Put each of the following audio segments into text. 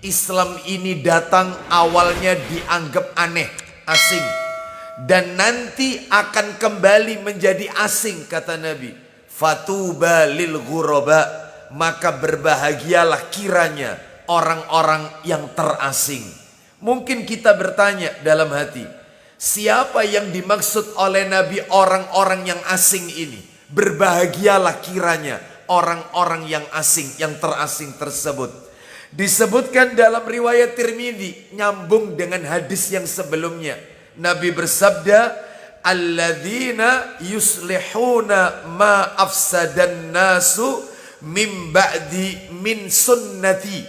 Islam ini datang awalnya dianggap aneh, asing, dan nanti akan kembali menjadi asing, kata Nabi. Fatuba lil ghuraba, maka berbahagialah kiranya orang-orang yang terasing. Mungkin kita bertanya dalam hati, siapa yang dimaksud oleh Nabi orang-orang yang asing ini? Berbahagialah kiranya orang-orang yang asing, yang terasing tersebut. Disebutkan dalam riwayat Tirmidzi, nyambung dengan hadis yang sebelumnya. Nabi bersabda, alladzina yuslihuna ma afsadan nasu min ba'di min sunnati.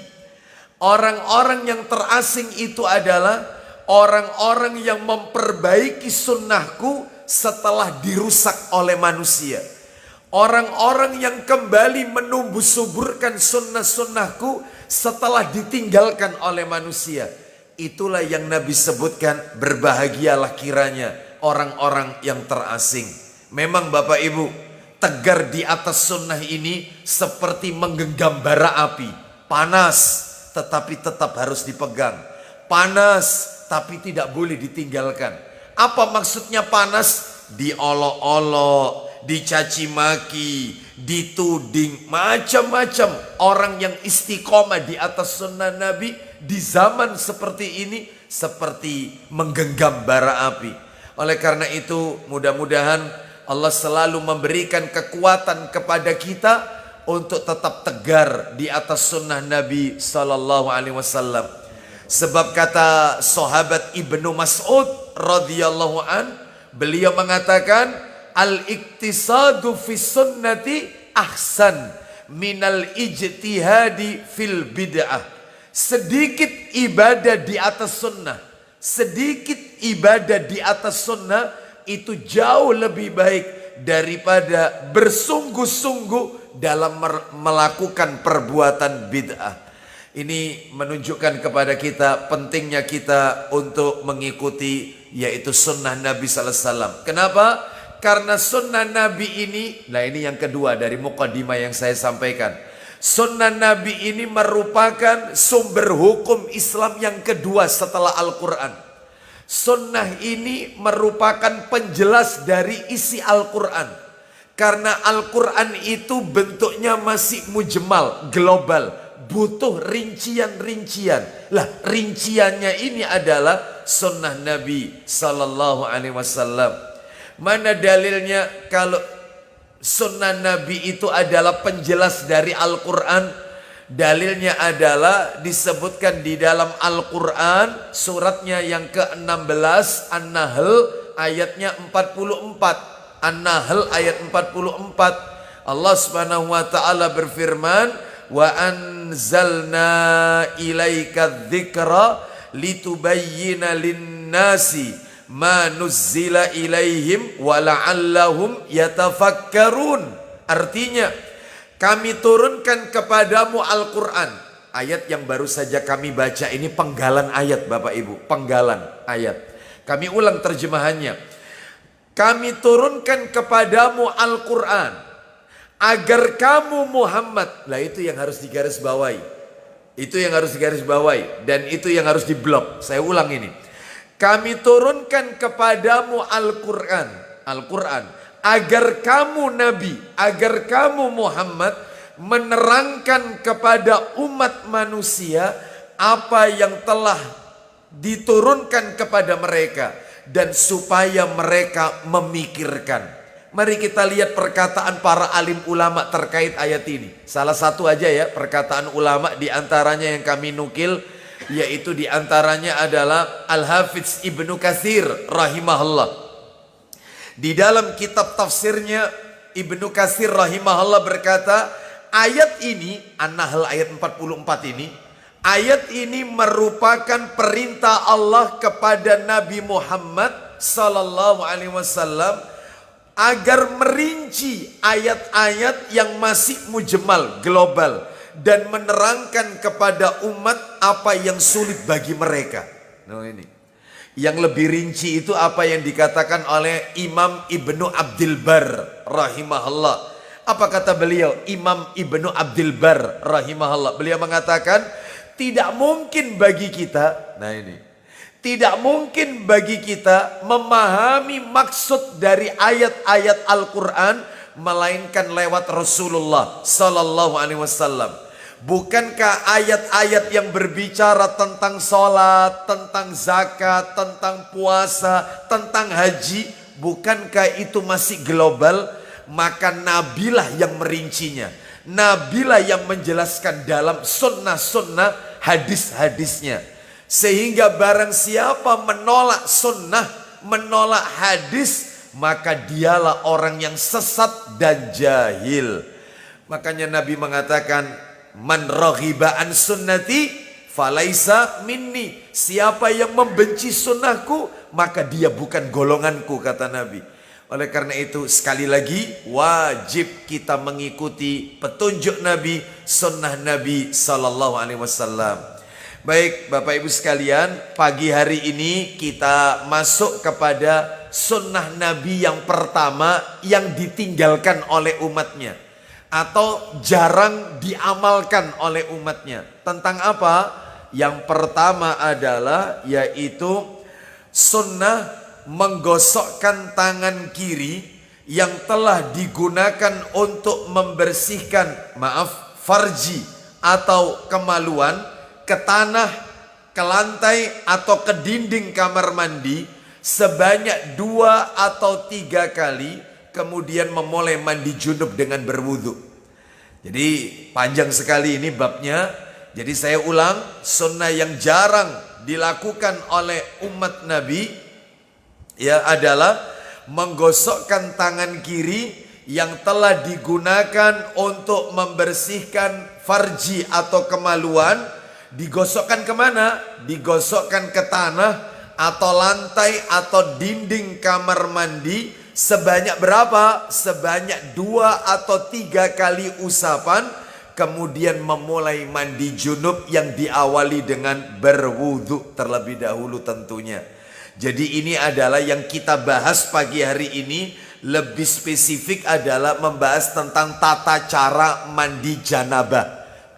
Orang-orang yang terasing itu adalah orang-orang yang memperbaiki sunnahku setelah dirusak oleh manusia. Orang-orang yang kembali menumbuh suburkan sunnah-sunnahku setelah ditinggalkan oleh manusia. Itulah yang Nabi sebutkan, berbahagialah kiranya orang-orang yang terasing. Memang Bapak Ibu, tegar di atas sunnah ini seperti menggenggam bara api. Panas, tetapi tetap harus dipegang. Panas, tapi tidak boleh ditinggalkan. Apa maksudnya panas? Diolok-olok, dicaci maki, dituding, macam-macam. Orang yang istiqomah di atas sunnah Nabi di zaman seperti ini seperti menggenggam bara api. Oleh karena itu, mudah-mudahan Allah selalu memberikan kekuatan kepada kita untuk tetap tegar di atas sunnah Nabi Sallallahu Alaihi Wasallam. Sebab kata sahabat Ibnu Mas'ud radhiyallahu an, beliau mengatakan, al-iktisadu fi sunnati ahsan minal ijtihadi fil bid'ah. Sedikit ibadah di atas sunnah, sedikit ibadah di atas sunnah itu jauh lebih baik daripada bersungguh-sungguh dalam melakukan perbuatan bid'ah. Ini menunjukkan kepada kita pentingnya kita untuk mengikuti yaitu sunnah Nabi Sallallahu Alaihi Wasallam. Kenapa? Karena sunnah Nabi ini, nah ini yang kedua dari muqaddimah yang saya sampaikan. Sunnah Nabi ini merupakan sumber hukum Islam yang kedua setelah Al-Quran. Sunnah ini merupakan penjelas dari isi Al-Quran. Karena Al-Quran itu bentuknya masih mujmal, global, butuh rincian-rincian. Lah, rinciannya ini adalah sunnah Nabi Sallallahu Alaihi Wasallam. Mana dalilnya kalau sunnah Nabi itu adalah penjelas dari Al-Quran? Dalilnya adalah disebutkan di dalam Al-Quran, suratnya yang ke-16, An-Nahl ayatnya 44. An-Nahl ayat 44, Allah Subhanahu wa taala berfirman, wa anzalna ilaika dzikra litubayyana lin-nasi ma nuzzila ilaihim wa la'allahum yatafakkarun. Artinya, kami turunkan kepadamu Al-Quran. Ayat yang baru saja kami baca ini penggalan ayat Bapak Ibu, penggalan ayat. Kami ulang terjemahannya. Kami turunkan kepadamu Al-Quran agar kamu Muhammad, lah itu yang harus digarisbawahi. Itu yang harus digarisbawahi dan itu yang harus diblok. Saya ulang ini. Kami turunkan kepadamu Al-Quran, Al-Quran agar kamu Nabi, agar kamu Muhammad menerangkan kepada umat manusia apa yang telah diturunkan kepada mereka dan supaya mereka memikirkan. Mari kita lihat perkataan para alim ulama terkait ayat ini. Salah satu aja ya perkataan ulama diantaranya yang kami nukil, yaitu diantaranya adalah Al-Hafidz Ibnu Katsir rahimahullah. Di dalam kitab tafsirnya Ibnu Katsir rahimahullah berkata, ayat ini, An-Nahl ayat 44 ini, ayat ini merupakan perintah Allah kepada Nabi Muhammad Sallallahu Alaihi Wasallam agar merinci ayat-ayat yang masih mujmal, global, dan menerangkan kepada umat apa yang sulit bagi mereka. Nah ini, yang lebih rinci itu apa yang dikatakan oleh Imam Ibnu Abdul Bar rahimahullah. Apa kata beliau? Imam Ibnu Abdul Bar rahimahullah. Beliau mengatakan, Tidak mungkin bagi kita, nah ini, tidak mungkin bagi kita memahami maksud dari ayat-ayat Al-Quran melainkan lewat Rasulullah Sallallahu Alaihi Wasallam. Bukankah ayat-ayat yang berbicara tentang sholat, tentang zakat, tentang puasa, tentang haji, bukankah itu masih global? Maka nabilah yang merincinya, nabilah yang menjelaskan dalam sunnah-sunnah, hadis-hadisnya. Sehingga barang siapa menolak sunnah, menolak hadis, maka dialah orang yang sesat dan jahil. Makanya Nabi mengatakan, man raghiba an sunnati falaisa minni. Siapa yang membenci sunnahku, maka dia bukan golonganku, kata Nabi. Oleh karena itu sekali lagi wajib kita mengikuti petunjuk Nabi, sunnah Nabi Sallallahu Alaihi Wasallam. Baik Bapak Ibu sekalian, pagi hari ini kita masuk kepada sunnah Nabi yang pertama yang ditinggalkan oleh umatnya atau jarang diamalkan oleh umatnya. Tentang apa? Yang pertama adalah yaitu sunnah menggosokkan tangan kiri yang telah digunakan untuk membersihkan farji atau kemaluan ke tanah, ke lantai atau ke dinding kamar mandi sebanyak 2 atau 3 kali, kemudian memulai mandi junub dengan berwudu. Jadi panjang sekali ini babnya. Jadi saya ulang, sunnah yang jarang dilakukan oleh umat Nabi ya adalah menggosokkan tangan kiri yang telah digunakan untuk membersihkan farji atau kemaluan. Digosokkan kemana? Digosokkan ke tanah atau lantai atau dinding kamar mandi sebanyak berapa? Sebanyak 2 atau 3 kali usapan, kemudian memulai mandi junub yang diawali dengan berwudu terlebih dahulu tentunya. Jadi ini adalah yang kita bahas pagi hari ini. Lebih spesifik adalah membahas tentang tata cara mandi janabah,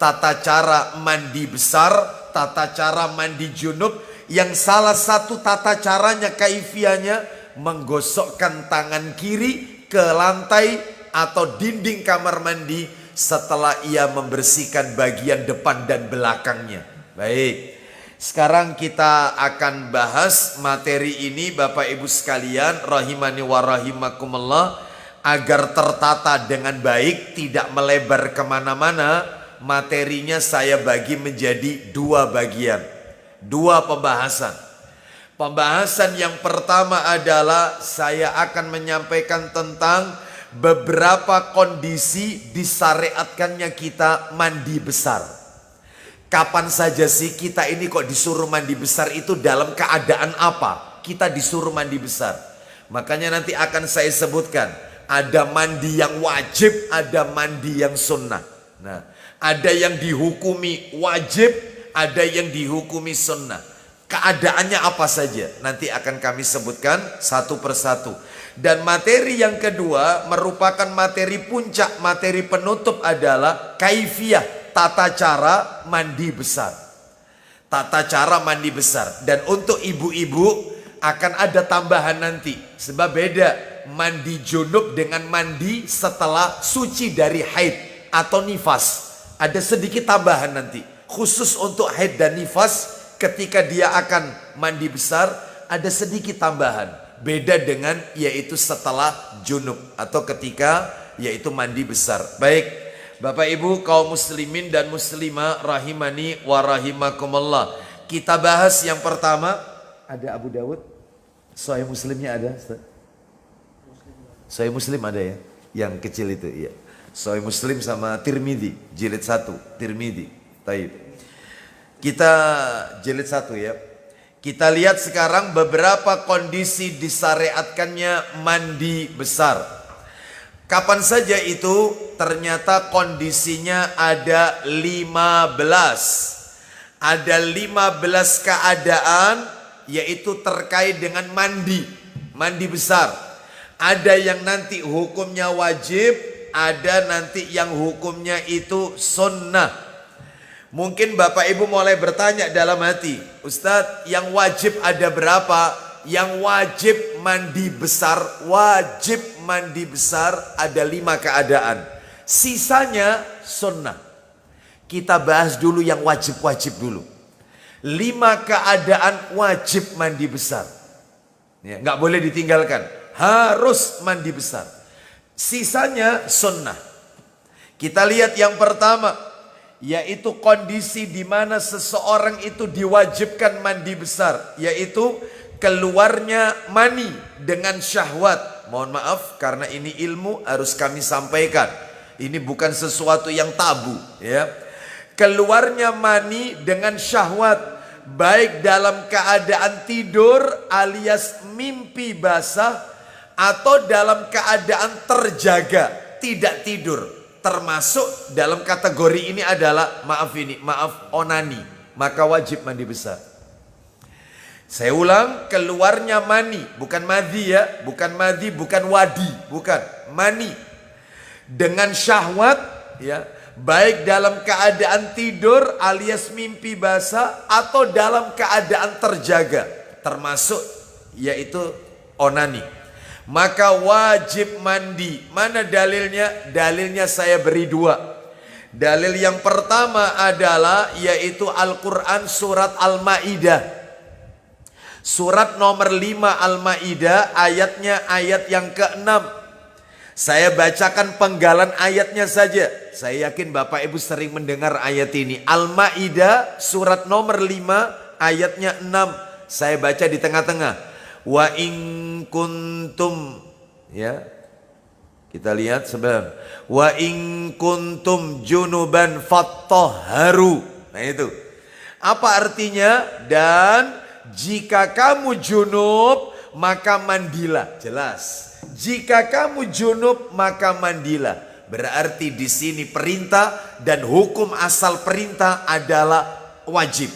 tata cara mandi besar, tata cara mandi junub. Yang salah satu tata caranya, kaifiahnya, menggosokkan tangan kiri ke lantai atau dinding kamar mandi setelah ia membersihkan bagian depan dan belakangnya. Baik. Sekarang kita akan bahas materi ini Bapak Ibu sekalian rahimani wa rahimakumullah, agar tertata dengan baik, tidak melebar kemana-mana. Materinya saya bagi menjadi 2 bagian, 2 pembahasan. Pembahasan yang pertama adalah saya akan menyampaikan tentang beberapa kondisi disyariatkannya kita mandi besar. Kapan saja sih kita ini kok disuruh mandi besar, itu dalam keadaan apa kita disuruh mandi besar? Makanya nanti akan saya sebutkan, ada mandi yang wajib, ada mandi yang sunnah. Nah, ada yang dihukumi wajib, ada yang dihukumi sunnah. Keadaannya apa saja nanti akan kami sebutkan satu persatu. Dan materi yang kedua merupakan materi puncak, materi penutup adalah kaifiyah, tata cara mandi besar. Tata cara mandi besar. Dan untuk ibu-ibu akan ada tambahan nanti. Sebab beda mandi junub dengan mandi setelah suci dari haid atau nifas. Ada sedikit tambahan nanti. Khusus untuk haid dan nifas, ketika dia akan mandi besar, ada sedikit tambahan. Beda dengan yaitu setelah junub atau ketika yaitu mandi besar. Baik. Bapak Ibu kaum muslimin dan muslimah rahimani wa rahimakumullah. Kita bahas yang pertama. Ada Abu Dawud? Sahih Muslimnya ada? Sahih Muslim ada ya? Yang kecil itu iya. Sahih Muslim sama Tirmidzi jilid 1, Tirmidzi. Taib. Kita jilid 1 ya. Kita lihat sekarang beberapa kondisi disyariatkannya mandi besar. Kapan saja itu? Ternyata kondisinya ada 15. Ada 15 keadaan, yaitu terkait dengan mandi, mandi besar. Ada yang nanti hukumnya wajib, ada nanti yang hukumnya itu sunnah. Mungkin Bapak Ibu mulai bertanya dalam hati, Ustadz, yang wajib ada berapa? Yang wajib mandi besar, ada 5 keadaan. Sisanya sunnah. Kita bahas dulu yang wajib-wajib dulu. 5 keadaan wajib mandi besar. Ya, nggak boleh ditinggalkan. Harus mandi besar. Sisanya sunnah. Kita lihat yang pertama, yaitu kondisi di mana seseorang itu diwajibkan mandi besar, yaitu keluarnya mani dengan syahwat. Mohon maaf karena ini ilmu harus kami sampaikan. Ini bukan sesuatu yang tabu, ya. Keluarnya mani dengan syahwat, baik dalam keadaan tidur alias mimpi basah atau dalam keadaan terjaga, tidak tidur. Termasuk dalam kategori ini adalah maaf onani, maka wajib mandi besar. Saya ulang, keluarnya mani, bukan madhi ya, bukan madhi, bukan wadi, bukan mani dengan syahwat, ya, baik dalam keadaan tidur alias mimpi basah atau dalam keadaan terjaga, termasuk yaitu onani, maka wajib mandi. Mana dalilnya? Dalilnya saya beri 2. Dalil yang pertama adalah yaitu Al-Quran surat Al-Ma'idah. Surat nomor 5 Al-Ma'idah, ayatnya ayat yang ke-6. Saya bacakan penggalan ayatnya saja. Saya yakin Bapak Ibu sering mendengar ayat ini. Al-Ma'idah surat nomor 5 ayatnya 6. Saya baca di tengah-tengah. Wa in kuntum, ya. Kita lihat sebentar. Wa in kuntum junuban fattahharu. Nah itu. Apa artinya? Dan jika kamu junub maka mandilah. Jelas. Jika kamu junub maka mandilah. Berarti di sini perintah dan hukum asal perintah adalah wajib.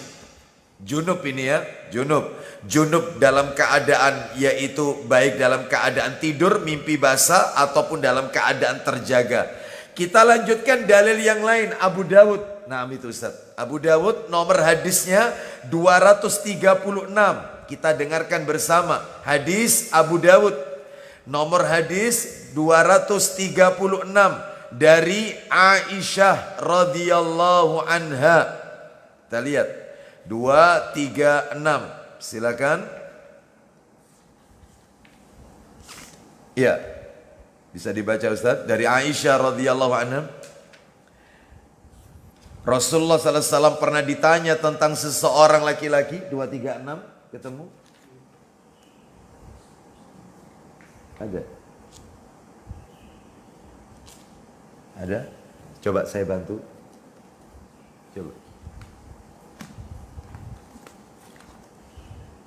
Junub ini ya, junub. Junub dalam keadaan yaitu baik dalam keadaan tidur, mimpi basah ataupun dalam keadaan terjaga. Kita lanjutkan dalil yang lain, Abu Dawud. Nah itu Ustaz. Abu Dawud nomor hadisnya 236. Kita dengarkan bersama. Hadis Abu Dawud nomor hadis 236 dari Aisyah radhiyallahu anha. Kita lihat 236. Silakan. Ya. Bisa dibaca Ustaz dari Aisyah radhiyallahu anha. Rasulullah sallallahu alaihi wasallam pernah ditanya tentang seseorang laki-laki. 236 ketemu? Ada? Ada? Coba saya bantu. Coba.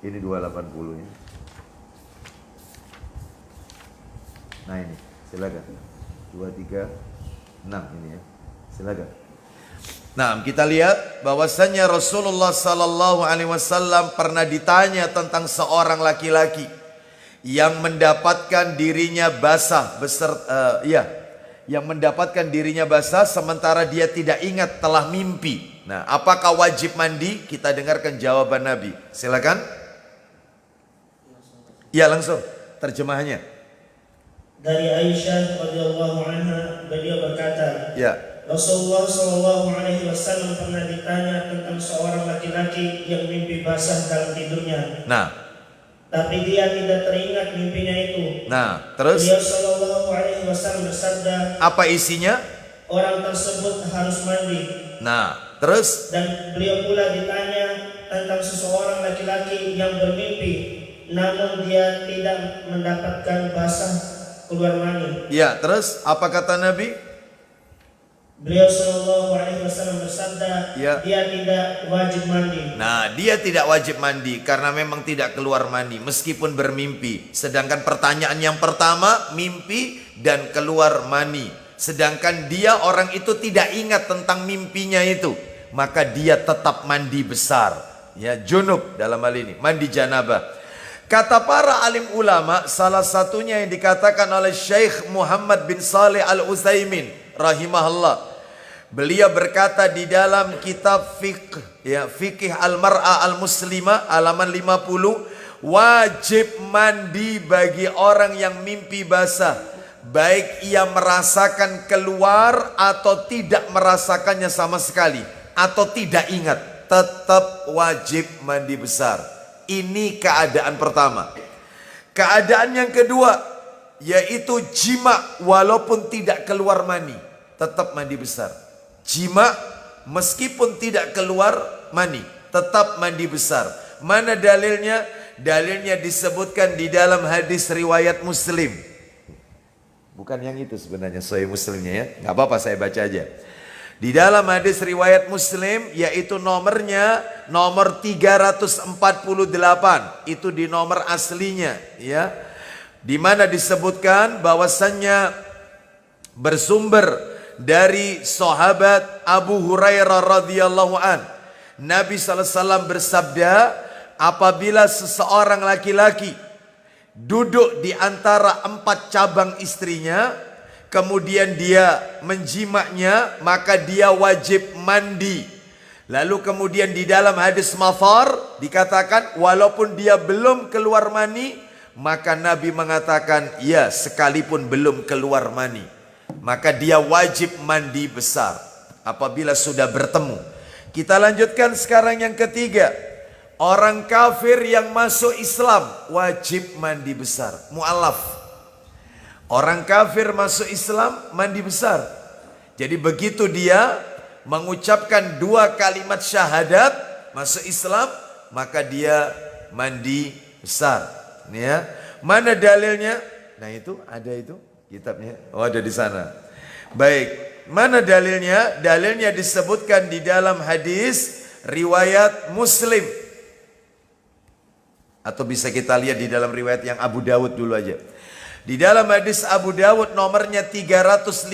Ini 280 nya. Nah ini, silakan. 236 ini ya. Silakan. Nah, kita lihat bahwasannya Rasulullah sallallahu alaihi wasallam pernah ditanya tentang seorang laki-laki yang mendapatkan dirinya basah yang mendapatkan dirinya basah sementara dia tidak ingat telah mimpi. Nah, apakah wajib mandi? Kita dengarkan jawaban Nabi. Silakan. Ya, langsung terjemahannya. Dari Aisyah radhiyallahu anha, beliau berkata, ya, Rasulullah sallallahu alaihi wasallam pernah ditanya tentang seorang laki-laki yang mimpi basah dalam tidurnya. Nah, tapi dia tidak teringat mimpinya itu. Nah, terus Beliau sallallahu alaihi wasallam bersabda, apa isinya? Orang tersebut harus mandi. Nah, terus Dan beliau pula ditanya tentang seseorang laki-laki yang bermimpi, namun dia tidak mendapatkan basah keluar mani. Ya, terus apa kata Nabi? Beliau sallallahu alaihi wasallam bersabda, ya, dia tidak wajib mandi. Nah, dia tidak wajib mandi karena memang tidak keluar mani meskipun bermimpi. Sedangkan pertanyaan yang pertama, mimpi dan keluar mani. Sedangkan dia orang itu tidak ingat tentang mimpinya itu, maka dia tetap mandi besar. Ya, junub dalam hal ini, mandi janabah. Kata para alim ulama, salah satunya yang dikatakan oleh Syekh Muhammad bin Saleh Al-Utsaimin rahimahullah, Beliau berkata di dalam kitab Fiqh Al-Mar'ah Al-Muslimah halaman 50, wajib mandi bagi orang yang mimpi basah, baik ia merasakan keluar atau tidak merasakannya sama sekali, atau tidak ingat, tetap wajib mandi besar. Ini keadaan pertama. Keadaan yang kedua yaitu jima walaupun tidak keluar mani, tetap mandi besar. Jima meskipun tidak keluar mani, tetap mandi besar. Mana dalilnya? Dalilnya disebutkan di dalam hadis riwayat Muslim. Bukan yang itu sebenarnya Sahih Muslimnya ya. Nggak apa-apa saya baca aja. Di dalam hadis riwayat Muslim, yaitu nomornya nomor 348. Itu di nomor aslinya ya. Di mana disebutkan bahwasannya bersumber dari sahabat Abu Hurairah radhiyallahu an. Nabi SAW bersabda, apabila seseorang laki-laki duduk di antara 4 cabang istrinya, kemudian dia menjimaknya, maka dia wajib mandi. Lalu kemudian di dalam hadis Mathar dikatakan walaupun dia belum keluar mani, maka Nabi mengatakan ya sekalipun belum keluar mani, maka dia wajib mandi besar apabila sudah bertemu. Kita lanjutkan sekarang yang ketiga. Orang kafir yang masuk Islam wajib mandi besar. Mu'alaf. Orang kafir masuk Islam mandi besar. Jadi begitu dia mengucapkan 2 kalimat syahadat masuk Islam, maka dia mandi besar. Ini ya. Mana dalilnya? Nah itu ada itu kitabnya. Oh ada di sana. Baik. Mana dalilnya? Dalilnya disebutkan di dalam hadis riwayat Muslim. Atau bisa kita lihat di dalam riwayat yang Abu Dawud dulu aja. Di dalam hadis Abu Dawud nomornya 355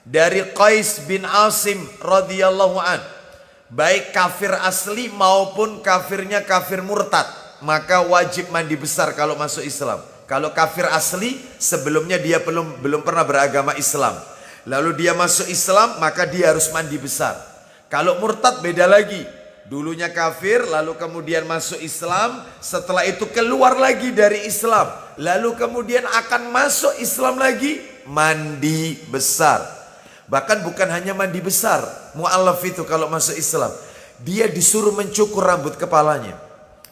dari Qais bin Asim radhiyallahu an. Baik kafir asli maupun kafirnya kafir murtad, maka wajib mandi besar kalau masuk Islam. Kalau kafir asli sebelumnya dia belum pernah beragama Islam, lalu dia masuk Islam, maka dia harus mandi besar. Kalau murtad beda lagi. Dulunya kafir, lalu kemudian masuk Islam, setelah itu keluar lagi dari Islam, lalu kemudian akan masuk Islam lagi, mandi besar. Bahkan bukan hanya mandi besar, mu'alaf itu kalau masuk Islam, dia disuruh mencukur rambut kepalanya,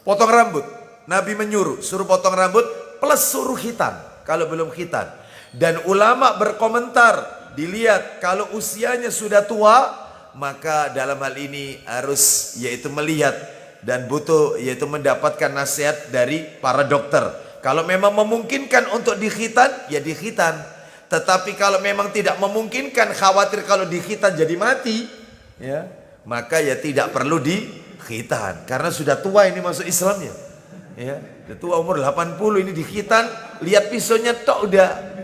potong rambut. Nabi menyuruh, suruh potong rambut plus suruh khitan kalau belum khitan. Dan ulama berkomentar, dilihat kalau usianya sudah tua, maka dalam hal ini harus yaitu melihat dan butuh yaitu mendapatkan nasihat dari para dokter. Kalau memang memungkinkan untuk dikhitan, ya dikhitan. Tetapi kalau memang tidak memungkinkan, khawatir kalau dikhitan jadi mati, ya, maka ya tidak perlu dikhitan karena sudah tua ini masuk Islamnya. Ya, sudah tua umur 80 ini dikhitan, lihat pisaunya tok udah.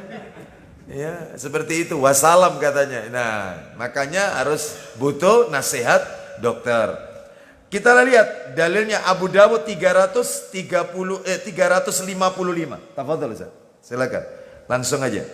Ya, seperti itu. Wassalam katanya. Nah, makanya harus butuh nasihat dokter. Kita lihat dalilnya Abu Dawud 355. Tafadhol Ustaz. Silakan. Langsung aja.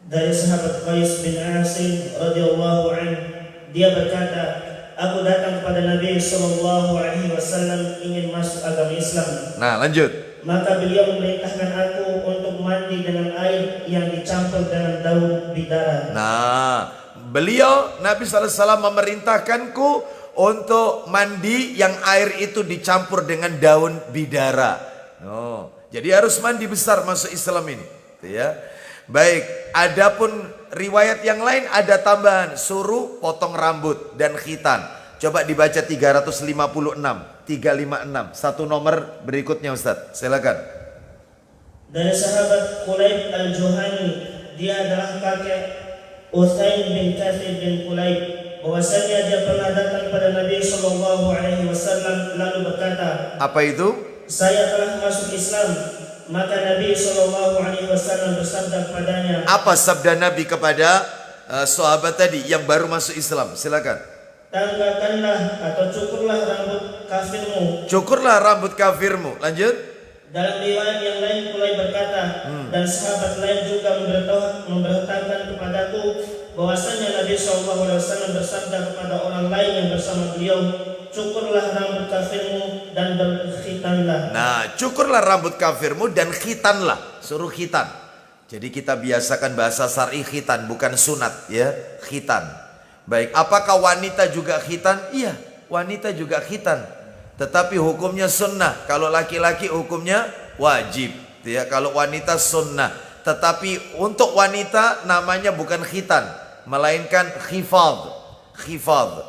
Dari sahabat Qais bin Asim radhiyallahu anhu, dia berkata, aku datang kepada Nabi sallallahu alaihi wasallam ingin masuk agama Islam. Nah, lanjut. Maka beliau memerintahkan aku untuk mandi dengan air yang dicampur dengan daun bidara. Nah, beliau Nabi SAW memerintahkanku untuk mandi yang air itu dicampur dengan daun bidara. Oh, jadi harus mandi besar masuk Islam ini, ya. Baik, adapun riwayat yang lain ada tambahan, suruh potong rambut dan khitan. Coba dibaca 356. Satu nomor berikutnya Ustaz, silakan. Dari sahabat Qulaib al-Juhani, dia adalah kakek Usain bin Kathir bin Qulaib, bahwasanya dia pernah datang pada Nabi sallallahu alaihi wasallam lalu berkata, apa itu? Saya telah masuk Islam. Maka Nabi sallallahu alaihi wasallam bersabda kepadanya. Apa sabda Nabi kepada sahabat tadi yang baru masuk Islam? Silakan. Tanggalkanlah atau cukurlah rambut kafirmu. Cukurlah rambut kafirmu. Lanjut. Dalam riwayat yang lain Qulaib berkata, dan sahabat lain juga memberitahukan kepadaku bahwasanya Nabi SAW bersabda kepada orang lain yang bersama beliau, cukurlah rambut kafirmu dan berkhitanlah. Nah, cukurlah rambut kafirmu dan khitanlah, suruh khitan. Jadi kita biasakan bahasa syar'i khitan, bukan sunat ya, khitan. Baik, apakah wanita juga khitan? Iya, wanita juga khitan. Tetapi hukumnya sunnah. Kalau laki-laki hukumnya wajib ya. Kalau wanita sunnah. Tetapi untuk wanita namanya bukan khitan, melainkan khifad. Khifad.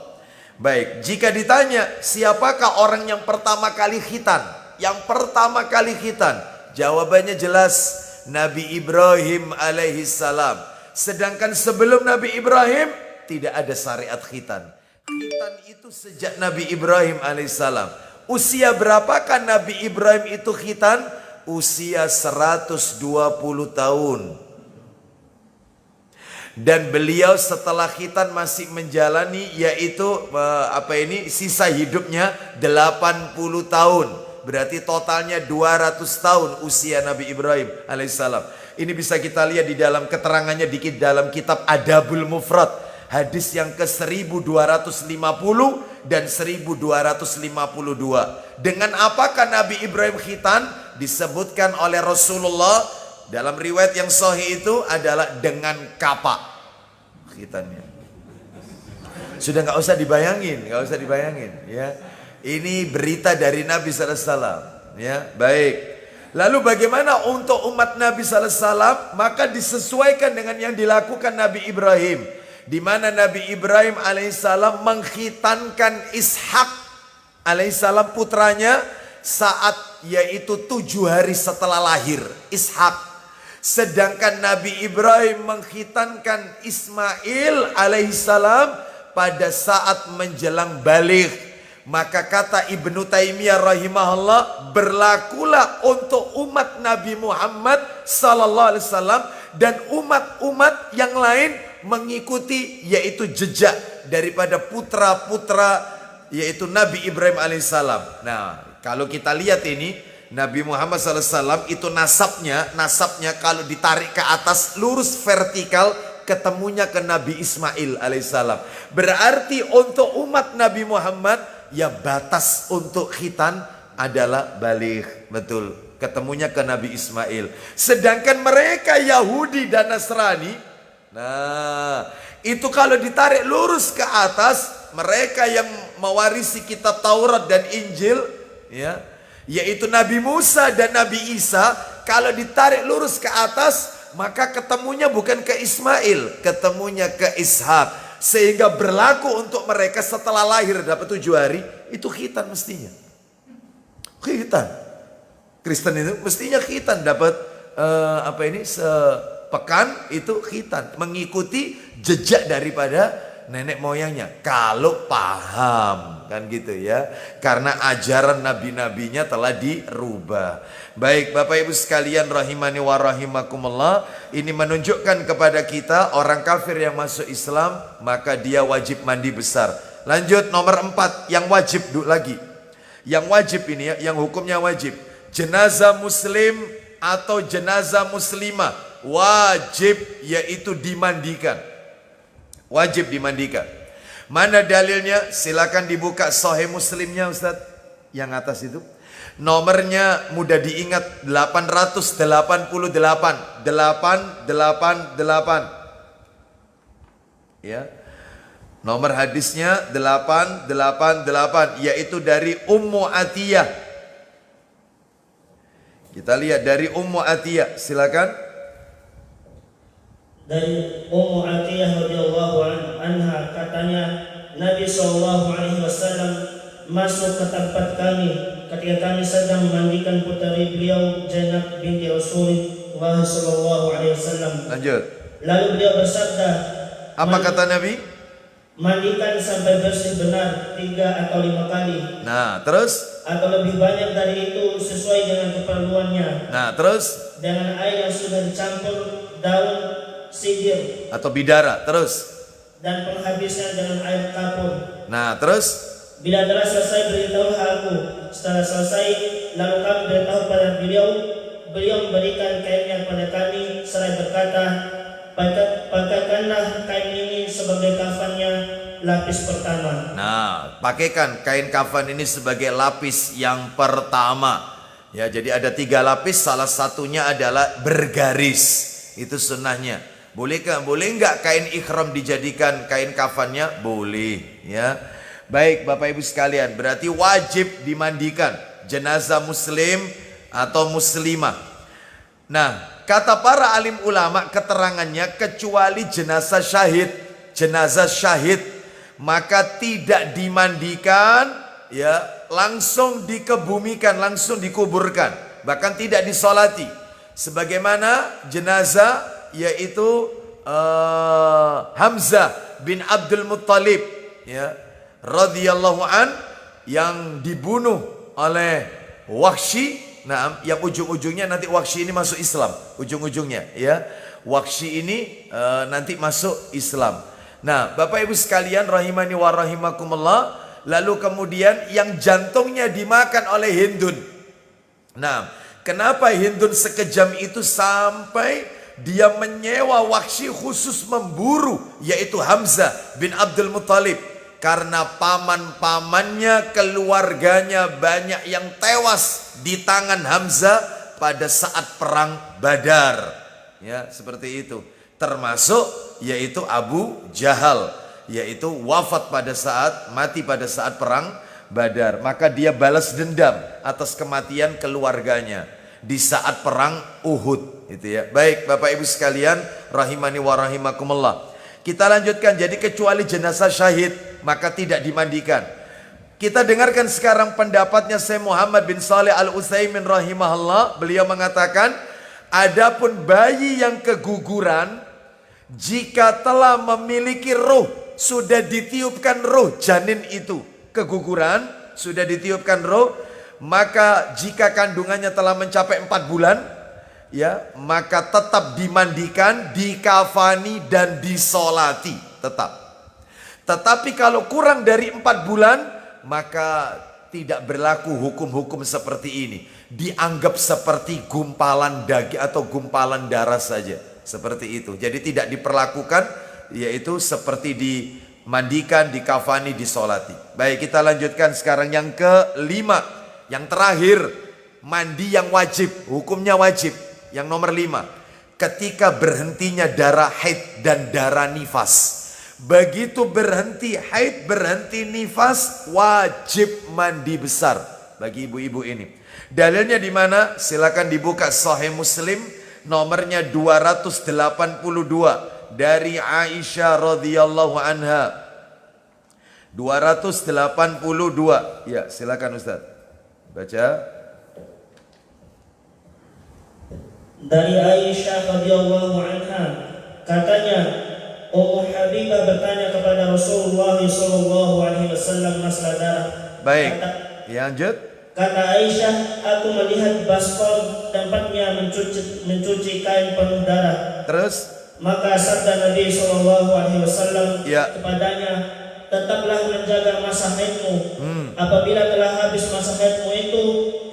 Baik, jika ditanya siapakah orang yang pertama kali khitan? Yang pertama kali khitan, jawabannya jelas, Nabi Ibrahim alaihissalam. Sedangkan sebelum Nabi Ibrahim tidak ada syariat khitan. Khitan itu sejak Nabi Ibrahim alaihissalam. Usia berapakah Nabi Ibrahim itu khitan? Usia 120 tahun. Dan beliau setelah khitan masih menjalani yaitu sisa hidupnya 80 tahun. Berarti totalnya 200 tahun usia Nabi Ibrahim alaihissalam. Ini bisa kita lihat di dalam keterangannya dikit dalam kitab Adabul Mufrad. Hadis yang ke 1250 dan 1252. Dengan apakah Nabi Ibrahim khitan? Disebutkan oleh Rasulullah dalam riwayat yang sahih itu adalah dengan kapak khitannya. Sudah nggak usah dibayangin, ya. Ini berita dari Nabi sallallahu alaihi wasallam, ya. Baik. Lalu bagaimana untuk umat Nabi sallallahu alaihi wasallam? Maka disesuaikan dengan yang dilakukan Nabi Ibrahim. Di mana Nabi Ibrahim alaihissalam mengkhitankan Ishak alaihissalam putranya saat yaitu 7 hari setelah lahir Ishak. Sedangkan Nabi Ibrahim mengkhitankan Ismail alaihissalam pada saat menjelang baligh. Maka kata Ibnu Taimiyah rahimahullah, berlakulah untuk umat Nabi Muhammad sallallahu alaihi wasallam dan umat-umat yang lain mengikuti yaitu jejak daripada putra-putra yaitu Nabi Ibrahim alaihissalam. Nah, kalau kita lihat ini Nabi Muhammad SAW itu nasabnya kalau ditarik ke atas lurus vertikal ketemunya ke Nabi Ismail alaihissalam. Berarti untuk umat Nabi Muhammad ya batas untuk khitan adalah baligh, betul. Ketemunya ke Nabi Ismail. Sedangkan mereka Yahudi dan Nasrani, nah, itu kalau ditarik lurus ke atas, mereka yang mewarisi kitab Taurat dan Injil, ya, yaitu Nabi Musa dan Nabi Isa, kalau ditarik lurus ke atas, maka ketemunya bukan ke Ismail, ketemunya ke Ishak. Sehingga berlaku untuk mereka setelah lahir dapat 7 hari, itu khitan mestinya. Khitan. Kristen itu mestinya khitan dapat sepekan itu khitan, mengikuti jejak daripada nenek moyangnya kalau paham, kan gitu ya, karena ajaran nabi-nabinya telah dirubah. Baik Bapak Ibu sekalian rahimani wa rahimakumullah, ini menunjukkan kepada kita orang kafir yang masuk Islam maka dia wajib mandi besar. Lanjut nomor 4 yang wajib lagi. Yang wajib ini ya, yang hukumnya wajib. Jenazah muslim atau jenazah muslimah wajib yaitu dimandikan. Wajib dimandikan. Mana dalilnya? Silakan dibuka Sahih Muslimnya Ustaz. Yang atas itu. Nomornya mudah diingat 888. 888. Ya. Nomor hadisnya 888 yaitu dari Ummu Atiyah. Kita lihat dari Ummu Atiyah, silakan. Dari Ummu Atiyah radhiyallahu anha katanya Nabi SAW masuk ke tempat kami ketika kami sedang memandikan putri beliau Zainab binti Rasulullah SAW. Lanjut. Lalu beliau bersabda, apa kata Nabi? Mandikan sampai bersih benar 3 atau 5 kali. Nah, terus? Atau lebih banyak dari itu sesuai dengan keperluannya. Nah, terus? Dengan air yang sudah dicampur daun sigir atau bidara, terus? Dan penghabisnya dengan air kapur. Nah, terus? Bila telah selesai beritahulah aku. Setelah selesai lalu kami beritahu pada beliau. Beliau memberikan kainnya kepada kami seraya berkata, pakaikanlah kain ini sebagai kafannya lapis pertama. Nah, pakaikan kain kafan ini sebagai lapis yang pertama. Ya, jadi ada 3 lapis, salah satunya adalah bergaris. Itu sunnahnya. Boleh nggak kain ikhram dijadikan kain kafannya? Boleh, ya. Baik, Bapak Ibu sekalian, berarti wajib dimandikan jenazah muslim atau muslimah. Nah, kata para alim ulama keterangannya kecuali jenazah syahid, maka tidak dimandikan, ya, langsung dikebumikan, langsung dikuburkan, bahkan tidak disolati. Sebagaimana jenazah yaitu Hamzah bin Abdul Muttalib, ya, radhiyallahu an, yang dibunuh oleh Wahsy. Nah, yang ujung-ujungnya nanti Wahsy ini masuk Islam, ujung-ujungnya, ya. Wahsy ini nanti masuk Islam. Nah, Bapak Ibu sekalian rahimani wa rahimakumullah, lalu kemudian yang jantungnya dimakan oleh Hindun. Nah, kenapa Hindun sekejam itu sampai dia menyewa Wahsy khusus memburu, yaitu Hamzah bin Abdul Muttalib? Karena paman-pamannya, keluarganya banyak yang tewas di tangan Hamzah pada saat perang Badar. Ya, seperti itu. Termasuk yaitu Abu Jahal, yaitu mati pada saat perang Badar. Maka dia balas dendam atas kematian keluarganya di saat perang Uhud, itu ya. Baik, Bapak Ibu sekalian rahimani wa rahimakumullah. Kita lanjutkan, jadi kecuali jenazah syahid maka tidak dimandikan. Kita dengarkan sekarang pendapatnya Syekh Muhammad bin Shalih Al-Utsaimin rahimahullah. Beliau mengatakan, adapun bayi yang keguguran, jika telah memiliki ruh, sudah ditiupkan ruh janin itu, keguguran, sudah ditiupkan ruh, maka jika kandungannya telah mencapai 4 bulan, ya, maka tetap dimandikan, dikafani dan disolati, tetap. Tetapi kalau kurang dari 4 bulan, maka tidak berlaku hukum-hukum seperti ini. Dianggap seperti gumpalan daging atau gumpalan darah saja, seperti itu. Jadi tidak diperlakukan, yaitu seperti dimandikan, dikafani, disolati. Baik, kita lanjutkan sekarang yang kelima, yang terakhir, mandi yang wajib, hukumnya wajib. Yang nomor 5, ketika berhentinya darah haid dan darah nifas. Begitu berhenti haid, berhenti nifas, wajib mandi besar bagi ibu-ibu ini. Dalilnya di mana? Silakan dibuka Sahih Muslim nomornya 282 dari Aisyah radhiyallahu anha. 282. Ya, silakan Ustaz. Baca. Dari Aisyah radhiyallahu anha, katanya, Ummu Habibah bertanya kepada Rasulullah sallallahu alaihi wasallam masalah darah. Baik, lanjut. Kata Aisyah, aku melihat baskom tempatnya mencuci kain penuh darah. Terus? Maka sabda Nabi sallallahu alaihi wasallam kepadanya, tetaplah menjaga masa haidmu. Apabila telah habis masa haidmu itu,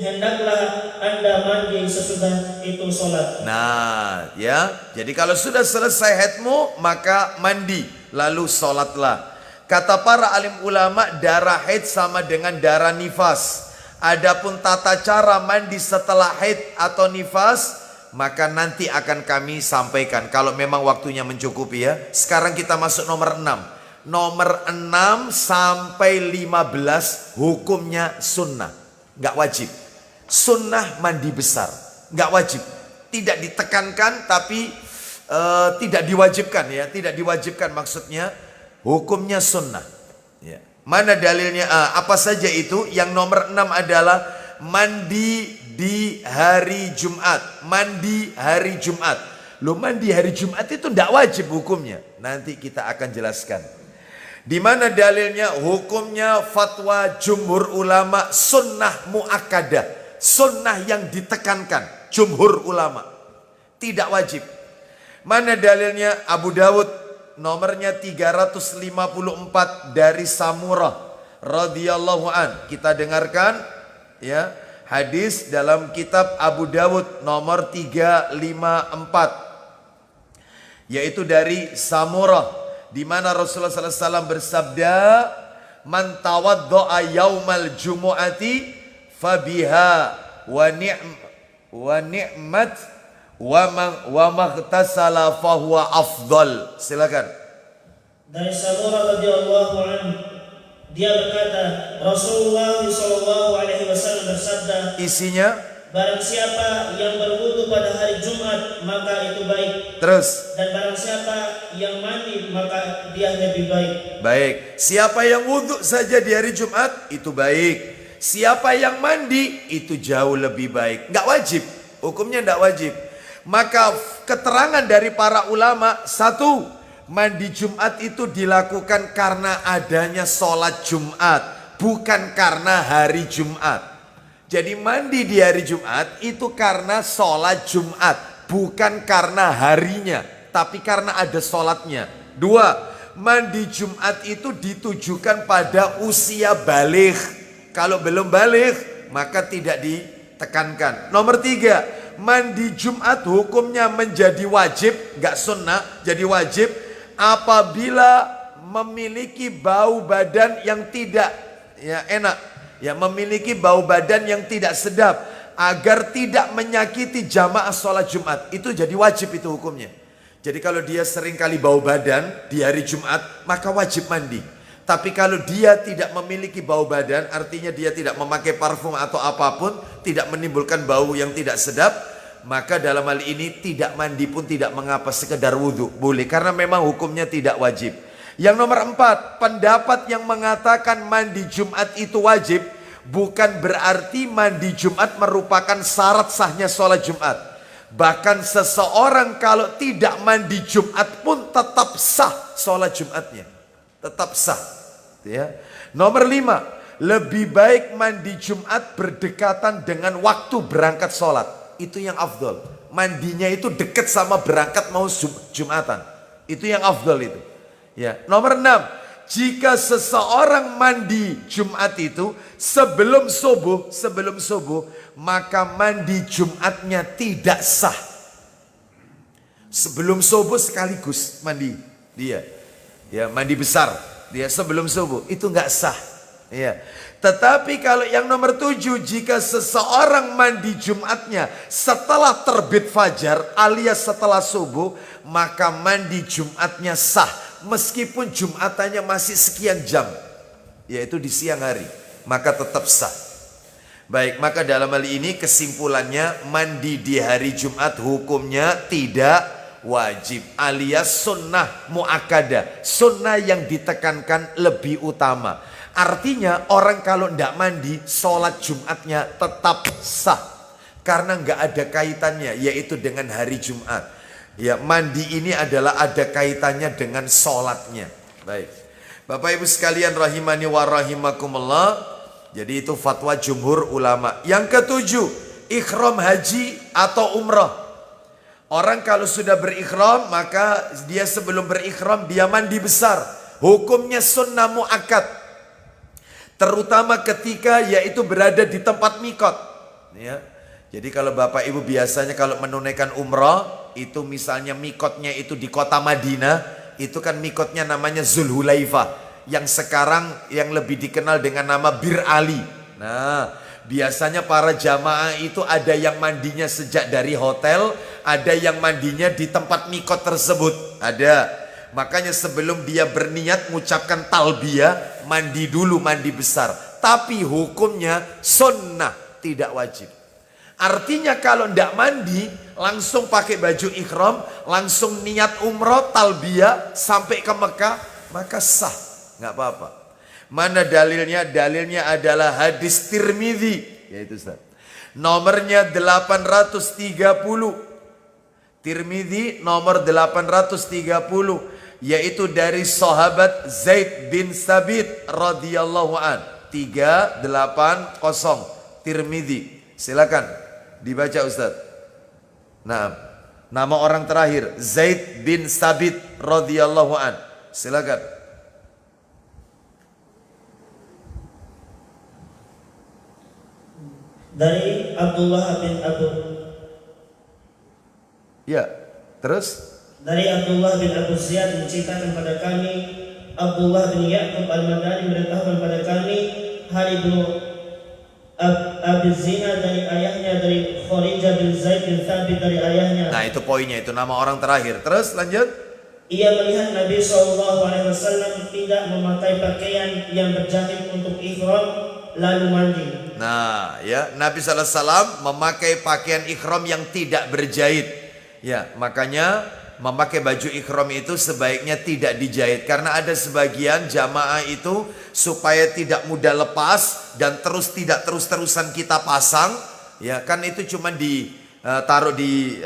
hendaklah Anda mandi, sesudah itu sholat. Nah, ya, jadi kalau sudah selesai haidmu, maka mandi, lalu sholatlah. Kata para alim ulama, darah haid sama dengan darah nifas. Adapun tata cara mandi setelah haid atau nifas, maka nanti akan kami sampaikan kalau memang waktunya mencukupi, ya. Sekarang kita masuk nomor 6. Nomor 6 sampai 15 hukumnya sunnah, nggak wajib. Sunnah mandi besar, nggak wajib. Tidak ditekankan, tapi tidak diwajibkan, ya. Tidak diwajibkan maksudnya, hukumnya sunnah, ya. Mana dalilnya? Apa saja itu? Yang nomor 6 adalah mandi di hari Jumat. Mandi hari Jumat. Loh, mandi hari Jumat itu tidak wajib hukumnya. Nanti kita akan jelaskan. Di mana dalilnya? Hukumnya fatwa jumhur ulama sunnah muakkadah, sunnah yang ditekankan. Jumhur ulama tidak wajib. Mana dalilnya? Abu Dawud nomornya 354 dari Samurah radhiyallahu an. Kita dengarkan, ya. Hadis dalam kitab Abu Dawud nomor 354, yaitu dari Samurah, di mana Rasulullah SAW bersabda, "Man tawaddo'a yaumal jumu'ati fabiha wa ni'mat wa maghtasala fahuwa afdal." Silakan. Dari Samurah radhiyallahu anhu, dia berkata, Rasulullah sallallahu alaihi wasallam bersabda, Isinya, barang siapa yang berwudu pada hari Jumat maka itu baik, terus. dan barang siapa yang mandi maka dia lebih baik. Baik, siapa yang wudhu saja di hari Jumat itu baik. Siapa yang mandi itu jauh lebih baik. Nggak wajib, hukumnya nggak wajib. Maka keterangan dari para ulama, satu, mandi Jumat itu dilakukan karena adanya sholat Jumat, bukan karena hari Jumat. Jadi mandi di hari Jumat itu karena sholat Jumat, bukan karena harinya, tapi karena ada sholatnya. Dua, mandi Jumat itu ditujukan pada usia baligh. Kalau belum baligh maka tidak ditekankan. Nomor tiga, mandi Jumat hukumnya menjadi wajib, gak sunnah, jadi wajib apabila memiliki bau badan yang tidak enak, memiliki bau badan yang tidak sedap, agar tidak menyakiti jamaah sholat Jumat. Itu jadi wajib, itu hukumnya. Jadi kalau dia sering kali bau badan di hari Jumat, maka wajib mandi. Tapi kalau dia tidak memiliki bau badan, artinya dia tidak memakai parfum atau apapun, tidak menimbulkan bau yang tidak sedap, maka dalam hal ini tidak mandi pun tidak mengapa, sekedar wudhu boleh, karena memang hukumnya tidak wajib. Yang nomor 4, pendapat yang mengatakan mandi Jumat itu wajib bukan berarti mandi Jumat merupakan syarat sahnya sholat Jumat. Bahkan seseorang kalau tidak mandi Jumat pun tetap sah sholat Jumatnya, tetap sah. Nomor 5, lebih baik mandi Jumat berdekatan dengan waktu berangkat sholat. Itu yang afdol. Mandinya itu dekat sama berangkat mau Jumatan. Itu yang afdol itu. Nomor 6, jika seseorang mandi Jumat itu sebelum subuh, maka mandi Jumatnya tidak sah. Sebelum subuh sekaligus mandi dia. Mandi besar dia sebelum subuh, itu nggak sah. Tetapi kalau yang nomor 7, jika seseorang mandi Jumatnya setelah terbit fajar alias setelah subuh, maka mandi Jumatnya sah meskipun Jumatannya masih sekian jam, yaitu di siang hari, maka tetap sah. Baik, maka dalam hal ini kesimpulannya, mandi di hari Jumat hukumnya tidak wajib, alias sunnah muakkadah, sunnah yang ditekankan lebih utama. Artinya orang kalau tidak mandi, sholat Jumatnya tetap sah, karena nggak ada kaitannya yaitu dengan hari Jumat. Mandi ini adalah ada kaitannya dengan sholatnya. Baik, Bapak Ibu sekalian rahimani wa rahimakumullah. Jadi itu fatwa jumhur ulama. Yang ketujuh, ikhram haji atau umrah. Orang kalau sudah berikhram, maka dia sebelum berikhram dia mandi besar. Hukumnya sunnah muakkad, terutama ketika yaitu berada di tempat mikot. Jadi kalau Bapak Ibu biasanya kalau menunaikan umrah, itu misalnya mikotnya itu di kota Madinah, itu kan mikotnya namanya Zulhulaifah, yang sekarang yang lebih dikenal dengan nama Bir Ali. Nah, biasanya para jamaah itu ada yang mandinya sejak dari hotel, ada yang mandinya di tempat mikot tersebut, ada. Makanya sebelum dia berniat mengucapkan talbiyah, mandi dulu, mandi besar. Tapi hukumnya sunnah, tidak wajib. Artinya kalau tidak mandi, langsung pakai baju ikhram, langsung niat umroh, talbiyah sampai ke Mekah, maka sah, nggak apa-apa. Mana dalilnya? Dalilnya adalah hadis Tirmidzi, yaitu Ustaz. Nomornya 830. Tirmidzi nomor 830, yaitu dari sahabat Zaid bin Sabit radhiyallahu an. 380 Tirmidzi. Silakan dibaca Ustaz. Nah, nama orang terakhir Zaid bin Sabit radhiyallahu an. Silakan. dari Abdullah bin Abu Ya, terus? dari Abdullah bin Abu Ziyad menceritakan pada kami, Abdullah bin Ya'qub al-Madani beritahukan pada kami, Hari bin Abi Zina dari ayahnya, dari Kharijah bin Zaid bin Thabit dari ayahnya. Nah itu poinnya, itu nama orang terakhir. Terus lanjut. Ia melihat Nabi SAW tidak memakai pakaian yang berjahit untuk ihram lalu mandi. Nah ya, Nabi SAW memakai pakaian ikhram yang tidak berjahit. Ya, makanya memakai baju ikhram itu sebaiknya tidak dijahit. Karena ada sebagian jamaah itu supaya tidak mudah lepas dan tidak terus-terusan kita pasang. Ya kan itu cuma taruh di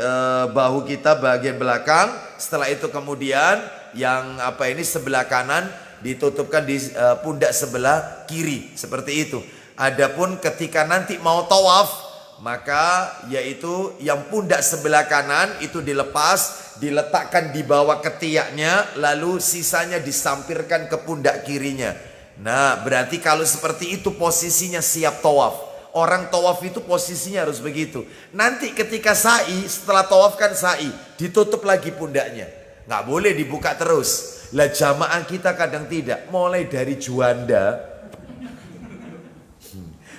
bahu kita bagian belakang. Setelah itu kemudian yang sebelah kanan ditutupkan di pundak sebelah kiri seperti itu. Adapun ketika nanti mau tawaf, maka yaitu yang pundak sebelah kanan itu dilepas, diletakkan di bawah ketiaknya, lalu sisanya disampirkan ke pundak kirinya. Nah berarti kalau seperti itu posisinya siap tawaf. Orang tawaf itu posisinya harus begitu. Nanti ketika sa'i, setelah tawaf kan sa'i, ditutup lagi pundaknya. Nggak boleh dibuka terus. Lah jamaah kita kadang tidak. Mulai dari Juanda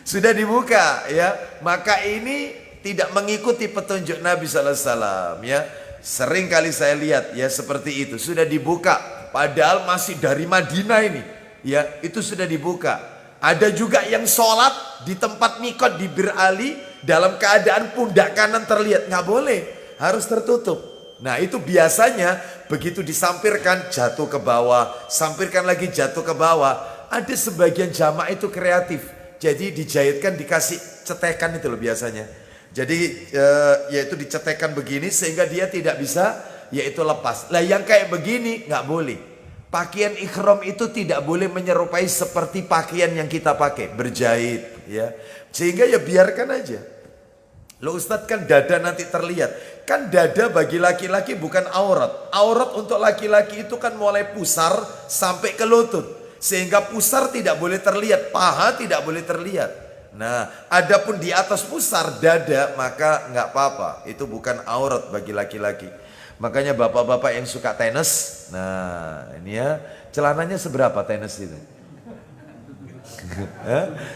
sudah dibuka ya. Maka ini tidak mengikuti petunjuk Nabi SAW ya. Sering kali saya lihat ya seperti itu. Sudah dibuka. Padahal masih dari Madinah ini ya. Itu sudah dibuka. Ada juga yang sholat di tempat mikot di Bir Ali dalam keadaan pundak kanan terlihat. Nggak boleh, harus tertutup. Nah itu biasanya begitu disampirkan jatuh ke bawah, sampirkan lagi jatuh ke bawah. Ada sebagian jamaah itu kreatif, jadi dijahitkan dikasih cetekan itu loh biasanya. Jadi yaitu dicetekan begini sehingga dia tidak bisa yaitu lepas. Lah yang kayak begini nggak boleh. Pakaian ikhram itu tidak boleh menyerupai seperti pakaian yang kita pakai, berjahit ya. Sehingga ya biarkan aja. Loh Ustadz kan dada nanti terlihat. Kan dada bagi laki-laki bukan aurat. Aurat untuk laki-laki itu kan mulai pusar sampai ke lutut. Sehingga pusar tidak boleh terlihat, paha tidak boleh terlihat. Nah, adapun di atas pusar dada maka nggak apa-apa. Itu bukan aurat bagi laki-laki. Makanya bapak-bapak yang suka tenis, nah ini ya, celananya seberapa tenis itu?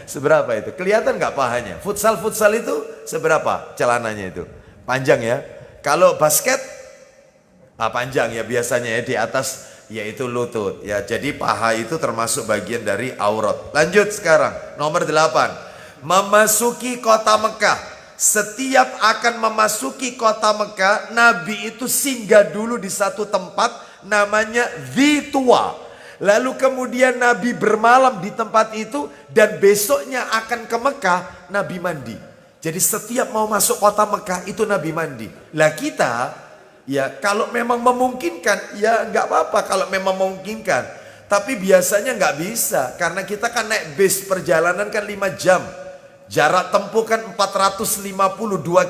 Seberapa itu? Kelihatan nggak pahanya? Futsal itu seberapa celananya itu? Panjang ya. Kalau basket, panjang ya biasanya ya di atas yaitu lutut ya. Jadi paha itu termasuk bagian dari aurat. Lanjut sekarang nomor 8. Memasuki kota Mekah. Setiap akan memasuki kota Mekah, Nabi itu singgah dulu di satu tempat namanya Dzituwa. Lalu kemudian Nabi bermalam di tempat itu dan besoknya akan ke Mekah, Nabi mandi. Jadi setiap mau masuk kota Mekah itu Nabi mandi. Lah kita ya kalau memang memungkinkan ya nggak apa-apa kalau memang memungkinkan. Tapi biasanya nggak bisa karena kita kan naik bis perjalanan kan 5 jam. Jarak tempuh kan 452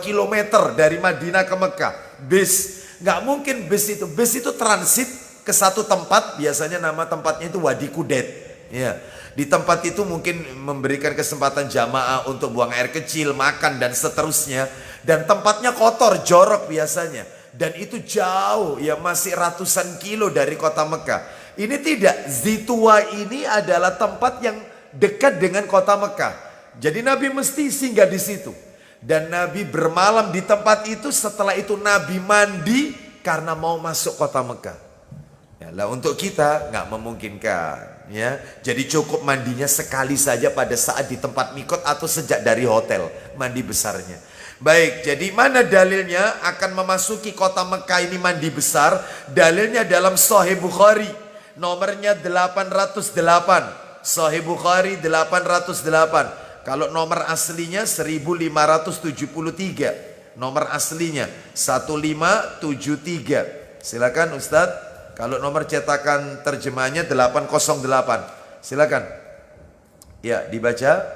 km dari Madinah ke Mekah. Bis. Nggak mungkin bis itu transit ke satu tempat. Biasanya nama tempatnya itu Wadi Kudet. Ya. Di tempat itu mungkin memberikan kesempatan jamaah untuk buang air kecil, makan dan seterusnya. Dan tempatnya kotor, jorok biasanya. Dan itu jauh ya masih ratusan kilo dari kota Mekah. Ini tidak. Dzituwa ini adalah tempat yang dekat dengan kota Mekah. Jadi Nabi mesti singgah di situ. Dan Nabi bermalam di tempat itu. Setelah itu Nabi mandi karena mau masuk kota Mekah. Ya, lah untuk kita nggak memungkinkan. Ya, jadi cukup mandinya sekali saja pada saat di tempat mikot atau sejak dari hotel mandi besarnya. Baik, jadi mana dalilnya akan memasuki kota Mekah ini mandi besar? Dalilnya dalam Sahih Bukhari, nomornya 808. Sahih Bukhari 808. Kalau nomor aslinya 1573. Nomor aslinya 1573. Silakan Ustadz. Kalau nomor cetakan terjemahnya 808. Silakan. Ya, dibaca.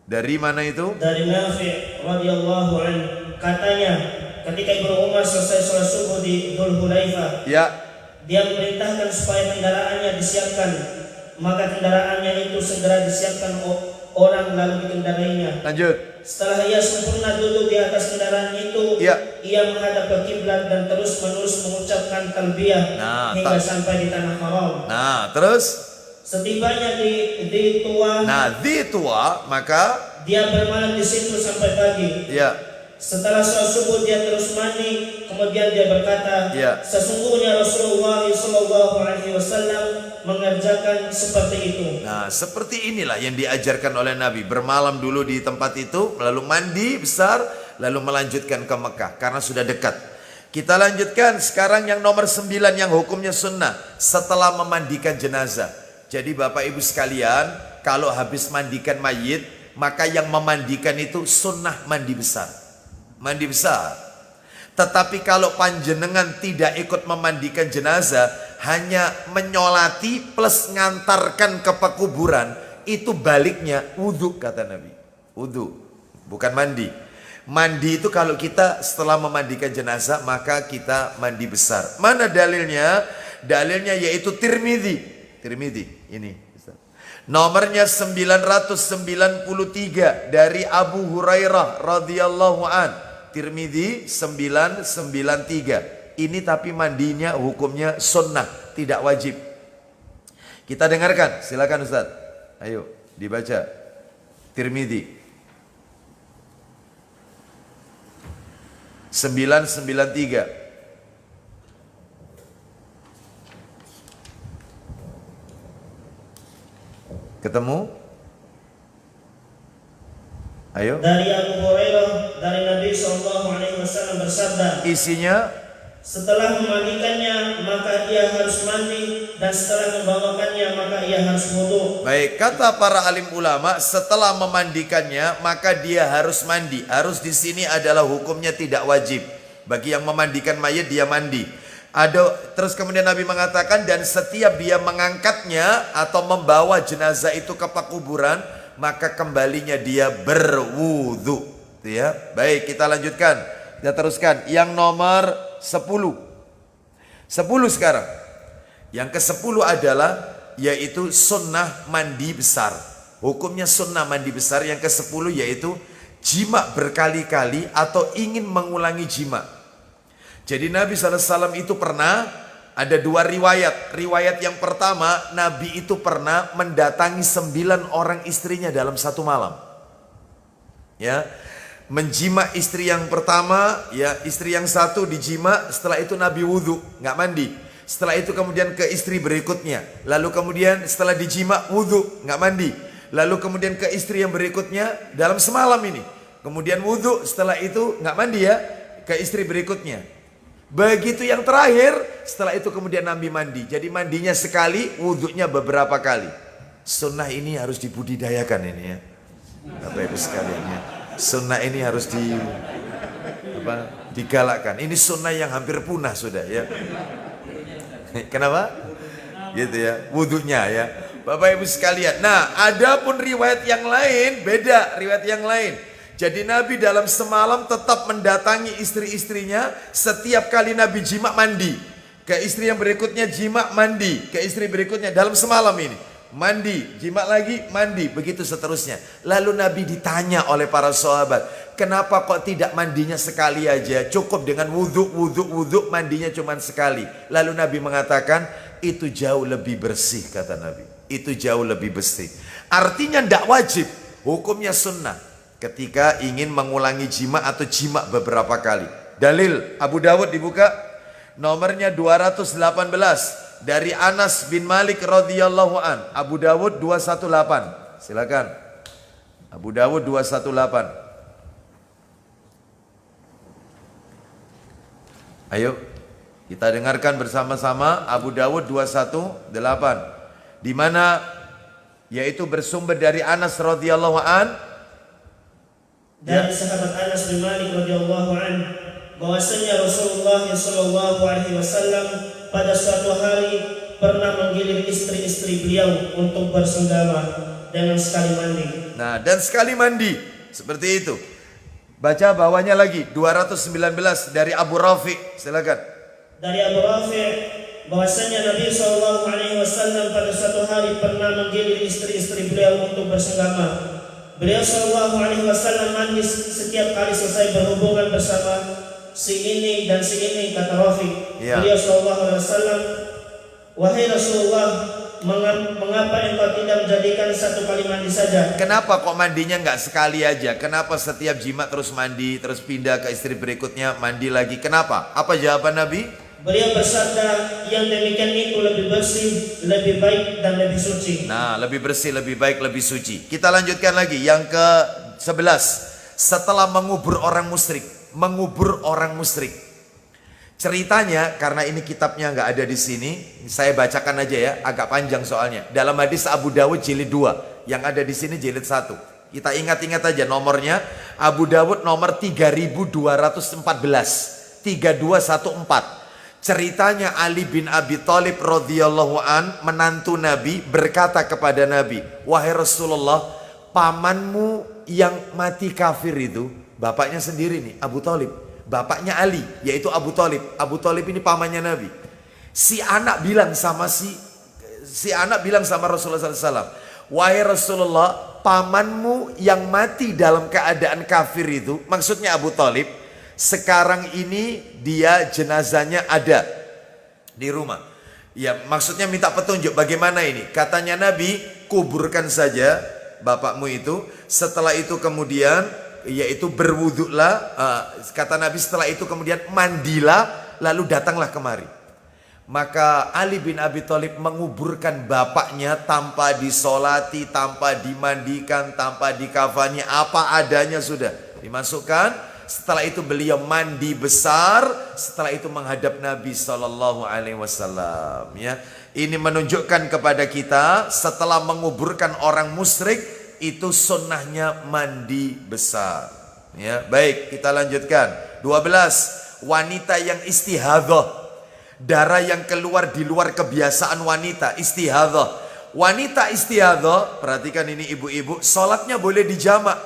Dari mana itu? Dari Nafi' radhiyallahu anhu. Katanya, ketika Ibnu Umar selesai sholat subuh di Dzul Hulaifah, ya, dia memerintahkan supaya kendaraannya disiapkan. Maka kendaraannya itu segera disiapkan orang lalu dikendarainya. Lanjut. Setelah ia sempurna duduk di atas kendaraan itu, Ya. ia menghadap ke kiblat dan terus-menerus mengucapkan talbiyah hingga sampai di tanah haram. Nah, terus? Setibanya di Tua, Di Tua, maka dia bermalam di situ sampai pagi. ya. Setelah sholat subuh dia terus mandi, kemudian dia berkata, Ya. sesungguhnya Rasulullah SAW mengerjakan seperti itu. Nah, seperti inilah yang diajarkan oleh Nabi. Bermalam dulu di tempat itu, lalu mandi besar, lalu melanjutkan ke Mekah karena sudah dekat. Kita lanjutkan sekarang yang nomor 9 yang hukumnya sunnah setelah memandikan jenazah. Jadi Bapak Ibu sekalian, kalau habis mandikan mayit, maka yang memandikan itu sunnah mandi besar. Mandi besar. Tetapi kalau panjenengan tidak ikut memandikan jenazah, hanya menyolati plus ngantarkan ke pekuburan, itu baliknya wudhu kata Nabi. Wudhu, bukan mandi. Mandi itu kalau kita setelah memandikan jenazah, maka kita mandi besar. Mana dalilnya? Dalilnya yaitu Tirmidzi. Tirmidzi ini. Nomornya 993 dari Abu Hurairah radhiyallahu an. Tirmidzi 993. Ini tapi mandinya hukumnya sunnah, tidak wajib. Kita dengarkan, silakan Ustaz. Ayo dibaca. Tirmidzi 993. Ketemu? Ayo. Dari Abu Hurairah dari Nabi SAW bersabda, Isinya, setelah memandikannya maka ia harus mandi, dan setelah membawakannya maka ia harus wudu. baik, kata para alim ulama, setelah memandikannya maka dia harus mandi. Harus di sini adalah hukumnya tidak wajib. Bagi yang memandikan mayit dia mandi. Terus kemudian Nabi mengatakan, dan setiap dia mengangkatnya atau membawa jenazah itu ke pekuburan, maka kembalinya dia berwudu. Ya, baik, kita lanjutkan. Kita teruskan. Yang nomor 10. 10 sekarang. Yang ke-10 adalah yaitu sunnah mandi besar. Hukumnya sunnah mandi besar. Yang ke-10 yaitu jima berkali-kali atau ingin mengulangi jima. Jadi Nabi SAW itu pernah, ada 2 riwayat. Riwayat yang pertama, Nabi itu pernah mendatangi 9 orang istrinya dalam satu malam. Ya, menjima istri yang pertama, ya istri yang satu dijima, setelah itu Nabi wudhu, nggak mandi. Setelah itu kemudian ke istri berikutnya, lalu kemudian setelah dijima wudhu, nggak mandi. Lalu kemudian ke istri yang berikutnya dalam semalam ini, kemudian wudhu, setelah itu nggak mandi ya, ke istri berikutnya. Begitu yang terakhir, setelah itu kemudian Nabi mandi. Jadi mandinya sekali, wudhunya beberapa kali. Sunnah ini harus dibudidayakan ini ya, Bapak Ibu sekalian ya. Sunnah ini harus digalakkan. Ini sunnah yang hampir punah sudah ya. Kenapa? Gitu ya, wudhunya ya, Bapak Ibu sekalian. Nah, ada pun riwayat yang lain, beda riwayat yang lain. Jadi Nabi dalam semalam tetap mendatangi istri-istrinya. Setiap kali Nabi jima mandi. Ke istri yang berikutnya jima mandi. Ke istri berikutnya dalam semalam ini. Mandi, jima lagi, mandi. Begitu seterusnya. Lalu Nabi ditanya oleh para sahabat, kenapa kok tidak mandinya sekali aja? Cukup dengan wudhu, mandinya cuma sekali. Lalu Nabi mengatakan, itu jauh lebih bersih kata Nabi. Itu jauh lebih bersih. Artinya tidak wajib. Hukumnya sunnah. Ketika ingin mengulangi jima atau jima beberapa kali. Dalil Abu Dawud dibuka. Nomornya 218 dari Anas bin Malik radhiyallahu an. Abu Dawud 218. Silakan. Abu Dawud 218. Ayo kita dengarkan bersama-sama Abu Dawud 218. Di mana yaitu bersumber dari Anas radhiyallahu an. Dari sahabat Anas bin Malik radhiyallahu anhu bahwasanya Rasulullah SAW pada suatu hari pernah menggilir istri-istri beliau untuk bersenggama dengan sekali mandi. Nah, dan sekali mandi seperti itu. Baca bawahnya lagi 219 dari Abu Rafi. Silakan. Dari Abu Rafi bahwasanya Nabi SAW pada suatu hari pernah menggilir istri-istri beliau untuk bersenggama Beliau Shallallahu Alaihi Wasallam mandi setiap kali selesai berhubungan bersama si ini dan si ini, kata Rafiq. Ya. Beliau Shallallahu Alaihi Wasallam, wahai Rasulullah, mengapa engkau tidak menjadikan satu kali mandi saja? Kenapa kok mandinya nggak sekali aja? Kenapa setiap jima terus mandi, terus pindah ke istri berikutnya, mandi lagi? Kenapa? Apa jawaban Nabi? Beliau bersabda, yang demikian itu lebih bersih, lebih baik, dan lebih suci. Nah, lebih bersih, lebih baik, lebih suci. Kita lanjutkan lagi yang ke-11. Setelah mengubur orang musyrik. Mengubur orang musyrik. Ceritanya, karena ini kitabnya nggak ada di sini, saya bacakan aja ya, agak panjang soalnya. Dalam hadis Abu Dawud jilid 2, yang ada di sini jilid 1. Kita ingat-ingat aja nomornya. Abu Dawud nomor 3214, 3214. Ceritanya Ali bin Abi Thalib radhiyallahu an, menantu Nabi, berkata kepada Nabi, wahai Rasulullah, pamanmu yang mati kafir itu, bapaknya sendiri nih, Abu Thalib, bapaknya Ali, yaitu Abu Thalib. Abu Thalib ini pamannya Nabi. Si anak bilang sama Rasulullah SAW, wahai Rasulullah, pamanmu yang mati dalam keadaan kafir itu, maksudnya Abu Thalib, sekarang ini dia jenazahnya ada di rumah. Ya, maksudnya minta petunjuk bagaimana ini. Katanya Nabi, kuburkan saja bapakmu itu. Setelah itu kemudian yaitu berwuduklah. Kata Nabi, setelah itu kemudian mandilah, lalu datanglah kemari. Maka Ali bin Abi Thalib menguburkan bapaknya tanpa disolati, tanpa dimandikan, tanpa dikafani, apa adanya sudah dimasukkan. Setelah itu beliau mandi besar, setelah itu menghadap Nabi SAW. Ya, ini menunjukkan kepada kita setelah menguburkan orang musyrik itu sunnahnya mandi besar. Ya, baik, kita lanjutkan. 12. Wanita yang istihadhah, darah yang keluar di luar kebiasaan wanita, istihadhah. Wanita istihadhah, perhatikan ini ibu-ibu, sholatnya boleh dijamak.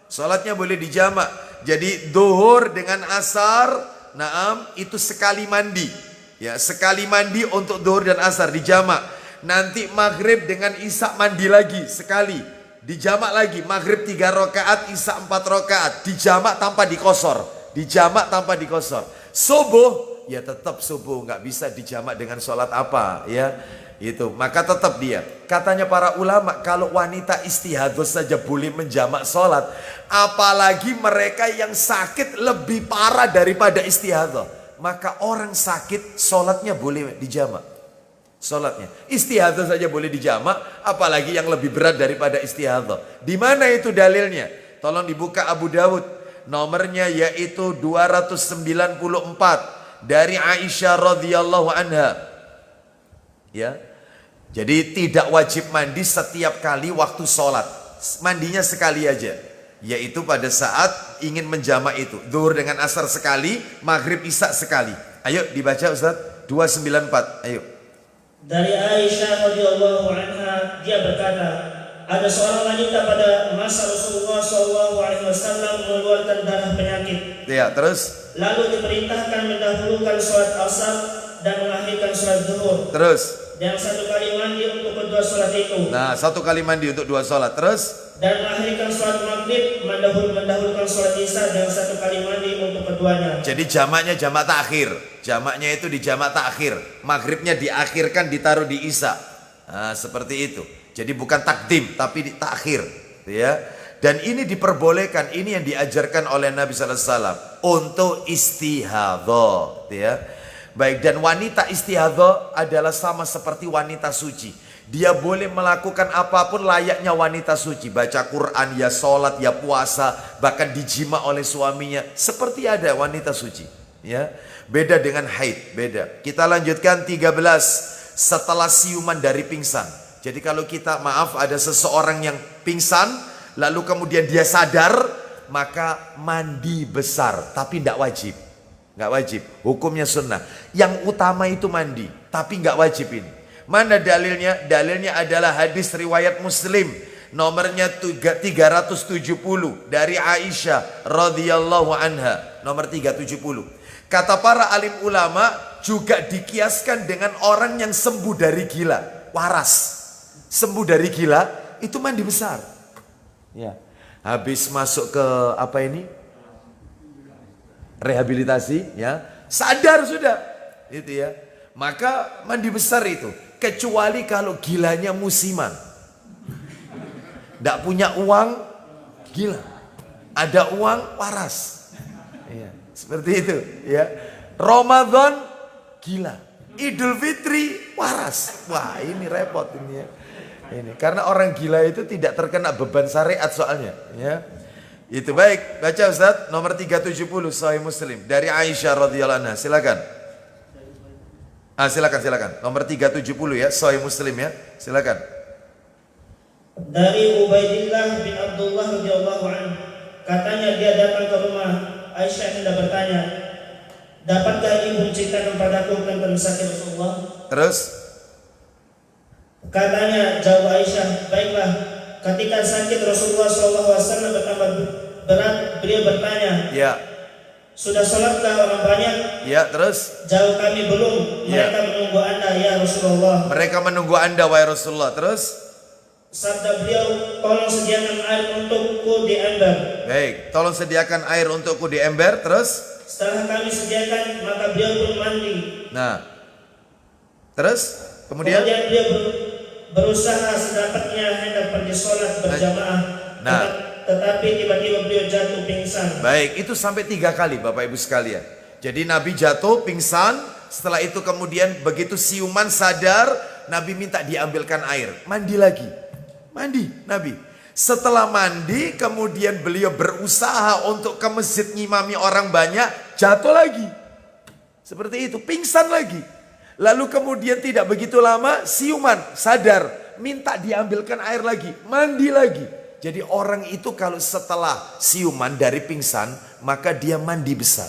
Sholatnya boleh dijamak. Jadi duhur dengan asar, naam, itu sekali mandi. Ya, sekali mandi untuk duhur dan asar dijamak. Nanti maghrib dengan isya mandi lagi sekali, dijamak lagi. Maghrib 3 rakaat, isya 4 rakaat, dijamak tanpa dikosor. Dijamak tanpa dikosor. Subuh, ya tetap subuh, nggak bisa dijamak dengan sholat apa, ya. Itu, maka tetap dia. Katanya para ulama, kalau wanita istihadhah saja boleh menjamak sholat, apalagi mereka yang sakit lebih parah daripada istihadhah. Maka orang sakit sholatnya boleh dijamak. Sholatnya istihadhah saja boleh dijamak, apalagi yang lebih berat daripada istihadhah. Di mana itu dalilnya? Tolong dibuka Abu Dawud, nomornya yaitu 294 dari Aisyah radhiyallahu anha. Ya, jadi tidak wajib mandi setiap kali waktu sholat, mandinya sekali aja, yaitu pada saat ingin menjamak itu, zuhur dengan asar sekali, maghrib isya sekali. Ayo dibaca Ustaz, 294, ayo. Dari Aisyah radhiyallahu anha, dia berkata, ada seorang wanita pada masa Rasulullah SAW mengeluarkan darah penyakit. Ya, terus? Lalu diperintahkan mendahulukan sholat asar dan mengakhirkan sholat zuhur. Terus? Dan satu kali mandi untuk kedua sholat itu. Nah, satu kali mandi untuk 2 sholat. Terus? Dan mengakhirkan sholat maghrib, mendahulukan sholat isya dan satu kali mandi untuk keduanya. Jadi jamaknya jamak takhir. Jamaknya itu di jamak takhir. Maghribnya diakhirkan, ditaruh di isya. Nah, seperti itu. Jadi bukan takdim, tapi di takhir. Ya. Dan ini diperbolehkan. Ini yang diajarkan oleh Nabi SAW untuk istihadhah. Ya. Baik, dan wanita istihadhah adalah sama seperti wanita suci. Dia boleh melakukan apapun layaknya wanita suci. Baca Quran, ya sholat, ya puasa, bahkan dijima oleh suaminya. Seperti ada wanita suci. Ya, beda dengan haid, beda. Kita lanjutkan 13. Setelah siuman dari pingsan. Jadi kalau kita, maaf, ada seseorang yang pingsan, lalu kemudian dia sadar, maka mandi besar, tapi tidak wajib. Nggak wajib, hukumnya sunnah. Yang utama itu mandi, tapi nggak wajib ini. Mana dalilnya? Dalilnya adalah hadis riwayat Muslim, nomornya 370 dari Aisyah radhiyallahu anha, nomor 370. Kata para alim ulama, juga dikiaskan dengan orang yang sembuh dari gila, waras. Sembuh dari gila itu mandi besar. Ya. habis masuk ke apa ini? Rehabilitasi ya. Sadar sudah. Itu ya. Maka mandi besar itu. Kecuali kalau gilanya musiman. Tidak punya uang, gila. Ada uang, waras. Ya, seperti itu ya. Ramadan, gila. Idul Fitri, waras. Wah, ini repot ini ya. Ini karena orang gila itu tidak terkena beban syariat soalnya ya. Itu baik, baca Ustaz nomor 370 Sahih Muslim dari Aisyah radhiyallahu anha. Silakan. Silakan. Nomor 370 ya, Sahih Muslim ya. Silakan. Dari Ubaidillah bin Abdullah radhiyallahu anhu, katanya dia datang ke rumah Aisyah hendak bertanya, dapatkah ibu menceritakan padaku tentang sakit Rasulullah? Terus Katanya, jawab Aisyah, baiklah. Ketika sakit Rasulullah SAW bertambah berat, beliau bertanya, ya. Sudah sholatkah orang banyak? Ya, terus? Jawab kami belum. Ya. Mereka menunggu Anda ya Rasulullah. Mereka menunggu Anda wahai Rasulullah. Terus? Sabda beliau, tolong sediakan air untukku di ember. Baik, tolong sediakan air untukku di ember. Terus? Setelah kami sediakan, maka beliau pun mandi. Nah, terus? Kemudian beliau berusaha sedapatnya hendak pergi sholat berjamaah. Nah. Tetapi tiba-tiba beliau jatuh pingsan. Baik, itu sampai 3 kali Bapak Ibu sekalian. Jadi Nabi jatuh pingsan, setelah itu kemudian begitu siuman sadar, Nabi minta diambilkan air. Mandi lagi. Mandi Nabi. Setelah mandi kemudian beliau berusaha untuk ke masjid ngimami orang banyak, jatuh lagi. Seperti itu, pingsan lagi. Lalu kemudian tidak begitu lama siuman, sadar, minta diambilkan air lagi, mandi lagi. Jadi orang itu kalau setelah siuman dari pingsan, maka dia mandi besar.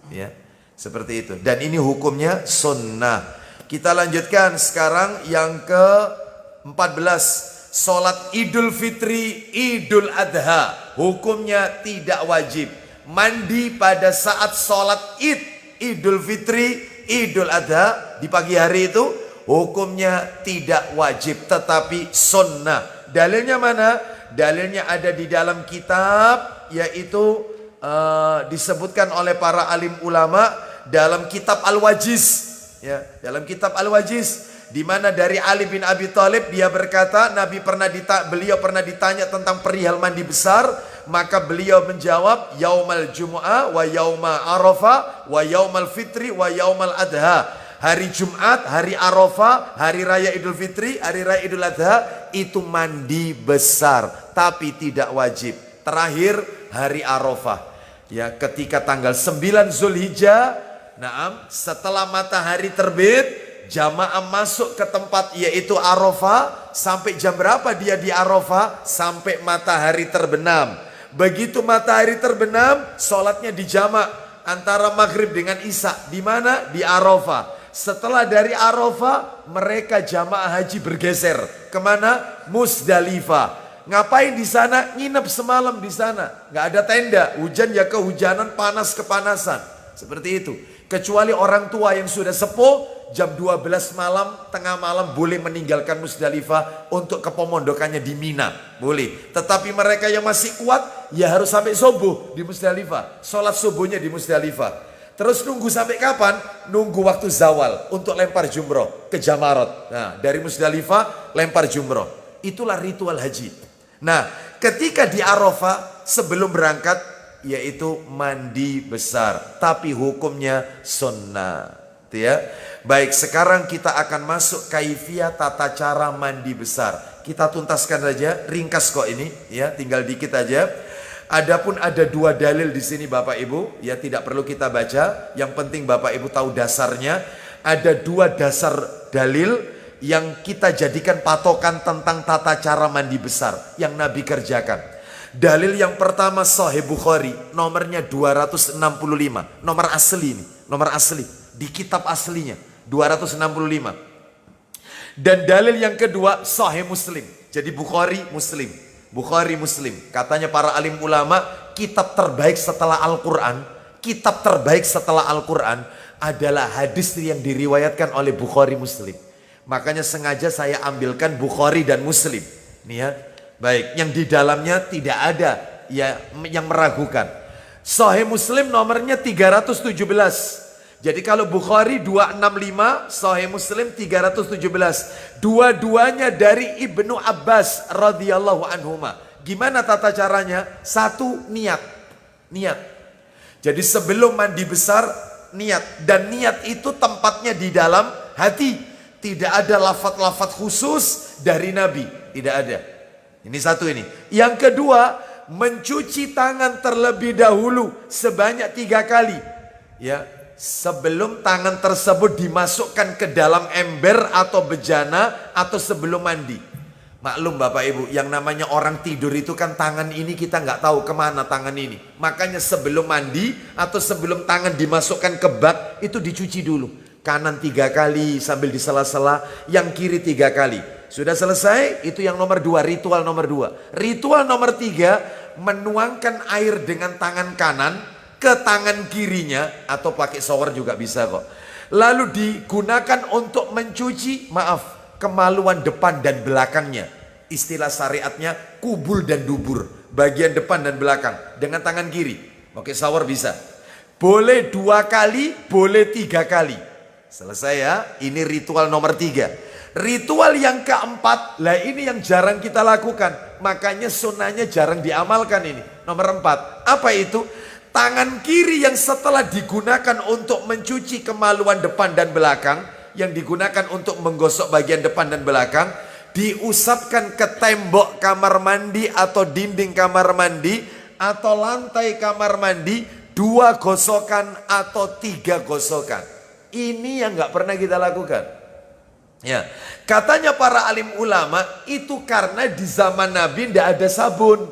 Ya, seperti itu. Dan ini hukumnya sunnah. Kita lanjutkan sekarang yang ke-14. Sholat Idul Fitri, Idul Adha. Hukumnya tidak wajib. Mandi pada saat sholat Id, Idul Fitri, Idul Adha di pagi hari itu hukumnya tidak wajib tetapi sunnah. Dalilnya mana? Dalilnya ada di dalam kitab, yaitu disebutkan oleh para alim ulama dalam kitab Al-Wajiz ya, dalam kitab Al-Wajiz, di mana dari Ali bin Abi Thalib dia berkata beliau pernah ditanya tentang perihal mandi besar, maka beliau menjawab yaumal jumu'ah wa yauma arafah wa yaumal fitri wa yaumal adha. Hari Jumat, hari Arafah, hari raya Idul Fitri, hari raya Idul Adha itu mandi besar tapi tidak wajib. Terakhir hari Arafah ya, ketika tanggal 9 Zulhijjah, setelah matahari terbit, jamaah masuk ke tempat yaitu Arafah. Sampai jam berapa dia di Arafah? Sampai matahari terbenam. Begitu matahari terbenam, sholatnya dijamak antara maghrib dengan isya. Di mana? Di Arafah. Setelah dari Arafah, mereka jamaah haji bergeser kemana? Musdalifah. Ngapain di sana? Nginep semalam di sana. Nggak ada tenda. Hujan ya kehujanan, panas kepanasan. Seperti itu. Kecuali orang tua yang sudah sepuh, jam 12 malam, tengah malam boleh meninggalkan Musdalifah untuk ke pemondokannya di Mina. Boleh. Tetapi mereka yang masih kuat, ya harus sampai subuh di Musdalifah. Sholat subuhnya di Musdalifah. Terus nunggu sampai kapan? Nunggu waktu zawal untuk lempar jumroh ke Jamarot. Nah, dari Musdalifah lempar jumroh. Itulah ritual haji. Nah, ketika di Arafah sebelum berangkat, yaitu mandi besar. Tapi hukumnya sunnah. Ya. Baik, sekarang kita akan masuk kaifiyah tata cara mandi besar. Kita tuntaskan saja, ringkas kok ini, ya, tinggal dikit aja. Adapun ada 2 dalil di sini Bapak Ibu, ya tidak perlu kita baca. Yang penting Bapak Ibu tahu dasarnya. Ada 2 dasar dalil yang kita jadikan patokan tentang tata cara mandi besar yang Nabi kerjakan. Dalil yang pertama Sahih Bukhari, nomornya 265, nomor asli ini, nomor asli di kitab aslinya 265. Dan dalil yang kedua Sahih Muslim. Jadi Bukhari Muslim. Bukhari Muslim. Katanya para alim ulama, kitab terbaik setelah Al-Quran, kitab terbaik setelah Al-Quran adalah hadis yang diriwayatkan oleh Bukhari Muslim. Makanya sengaja saya ambilkan Bukhari dan Muslim. Nih ya, Baik, yang di dalamnya tidak ada ya yang meragukan. Sahih Muslim nomornya 317. Jadi kalau Bukhari 265, Sahih Muslim 317. Dua-duanya dari Ibnu Abbas radhiyallahu anhuma. Gimana tata caranya? Satu, niat. Niat. Jadi sebelum mandi besar, niat. Dan niat itu tempatnya di dalam hati. Tidak ada lafaz-lafaz khusus dari Nabi. Tidak ada. Ini satu ini. Yang kedua, mencuci tangan terlebih dahulu sebanyak 3 kali. Ya, sebelum tangan tersebut dimasukkan ke dalam ember atau bejana atau sebelum mandi. Maklum Bapak Ibu, yang namanya orang tidur itu kan tangan ini kita nggak tahu kemana tangan ini. Makanya sebelum mandi atau sebelum tangan dimasukkan ke bak itu dicuci dulu. Kanan 3 kali sambil disela-sela, yang kiri 3 kali. Sudah selesai, itu yang nomor 2, ritual nomor 2. Ritual nomor 3, menuangkan air dengan tangan kanan ke tangan kirinya, atau pakai shower juga bisa kok. Lalu digunakan untuk mencuci, kemaluan depan dan belakangnya. Istilah syariatnya kubul dan dubur, bagian depan dan belakang dengan tangan kiri. Pakai shower bisa. Boleh 2 kali, boleh 3 kali. Selesai ya, ini ritual nomor 3. Ritual yang keempat, lah ini yang jarang kita lakukan. Makanya sunnahnya jarang diamalkan ini. Nomor 4, apa itu? Tangan kiri yang setelah digunakan untuk mencuci kemaluan depan dan belakang, yang digunakan untuk menggosok bagian depan dan belakang, diusapkan ke tembok kamar mandi atau dinding kamar mandi atau lantai kamar mandi, 2 gosokan atau 3 gosokan. Ini yang nggak pernah kita lakukan. Ya, katanya para alim ulama itu karena di zaman Nabi tidak ada sabun.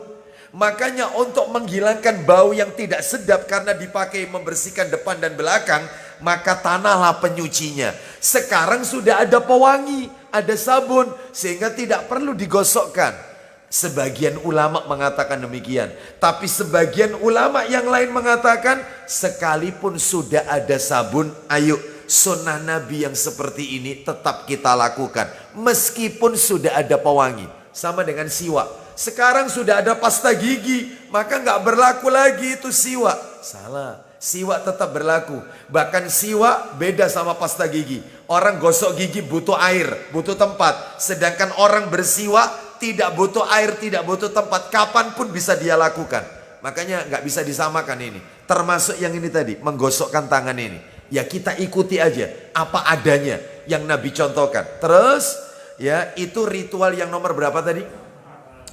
Makanya untuk menghilangkan bau yang tidak sedap karena dipakai membersihkan depan dan belakang, maka tanahlah penyucinya. Sekarang sudah ada pewangi, ada sabun, sehingga tidak perlu digosokkan. Sebagian ulama mengatakan demikian. Tapi sebagian ulama yang lain mengatakan, sekalipun sudah ada sabun, ayo sunnah Nabi yang seperti ini tetap kita lakukan. Meskipun sudah ada pewangi. Sama dengan siwak. Sekarang sudah ada pasta gigi, maka nggak berlaku lagi itu siwak. Salah, siwak tetap berlaku. Bahkan siwak beda sama pasta gigi. Orang gosok gigi butuh air, butuh tempat. Sedangkan orang bersiwak tidak butuh air, tidak butuh tempat. Kapanpun bisa dia lakukan. Makanya nggak bisa disamakan ini. Termasuk yang ini tadi, menggosokkan tangan ini. Ya kita ikuti aja apa adanya yang Nabi contohkan. Terus ya itu ritual yang nomor berapa tadi?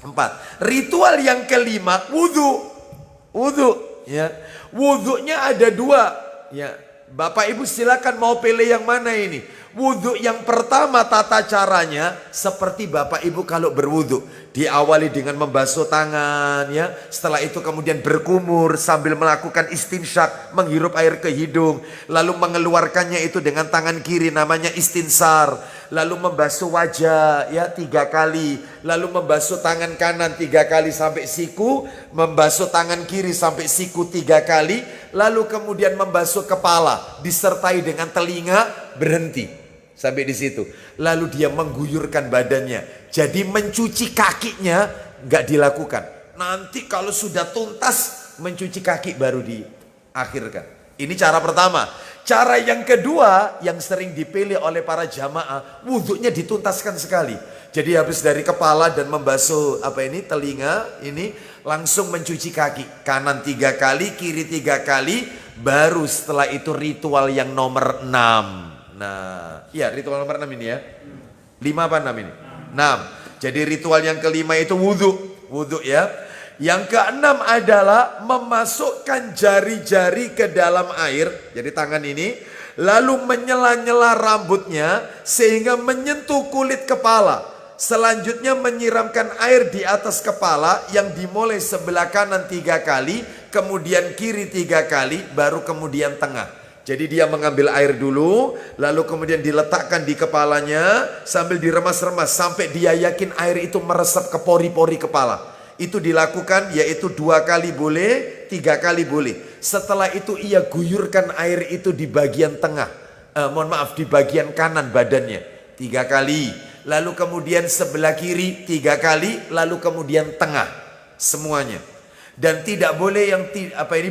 4. Ritual yang kelima, wudhu. Wudhu ya. Wudhunya ada 2 ya. Bapak Ibu silakan mau pilih yang mana ini. Wudhu yang pertama tata caranya seperti Bapak Ibu kalau berwudhu. Diawali dengan membasuh tangan ya. Setelah itu kemudian berkumur sambil melakukan istinsyak, menghirup air ke hidung. Lalu mengeluarkannya itu dengan tangan kiri, namanya istinsar. Lalu membasuh wajah ya 3 kali. Lalu membasuh tangan kanan 3 kali sampai siku. Membasuh tangan kiri sampai siku 3 kali. Lalu kemudian membasuh kepala disertai dengan telinga, berhenti. Sampai di situ. Lalu dia mengguyurkan badannya. Jadi mencuci kakinya nggak dilakukan. Nanti kalau sudah tuntas mencuci kaki baru diakhirkan. Ini cara pertama. Cara yang kedua yang sering dipilih oleh para jamaah, wudhunya dituntaskan sekali. Jadi habis dari kepala dan membasuh telinga ini langsung mencuci kaki. Kanan 3 kali, kiri 3 kali. Baru setelah itu ritual yang nomor 6. Nah, ya ritual nomor 6 ini ya. 5 apa 6 ini? 6. Jadi ritual yang kelima itu wudhu. Wudhu ya. Yang keenam adalah memasukkan jari-jari ke dalam air. Jadi tangan ini. Lalu menyela-nyela rambutnya sehingga menyentuh kulit kepala. Selanjutnya menyiramkan air di atas kepala yang dimulai sebelah kanan 3 kali. Kemudian kiri 3 kali. Baru kemudian tengah. Jadi dia mengambil air dulu, lalu kemudian diletakkan di kepalanya sambil diremas-remas sampai dia yakin air itu meresap ke pori-pori kepala. Itu dilakukan yaitu 2 kali boleh, 3 kali boleh. Setelah itu ia guyurkan air itu di bagian tengah, di bagian kanan badannya 3 kali. lalu kemudian sebelah kiri 3 kali, lalu kemudian tengah semuanya. Dan tidak boleh yang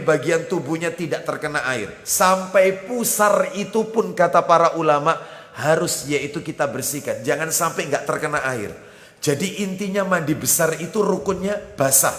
bagian tubuhnya tidak terkena air. Sampai pusar itu pun kata para ulama harus yaitu kita bersihkan. Jangan sampai nggak terkena air. Jadi intinya mandi besar itu rukunnya basah.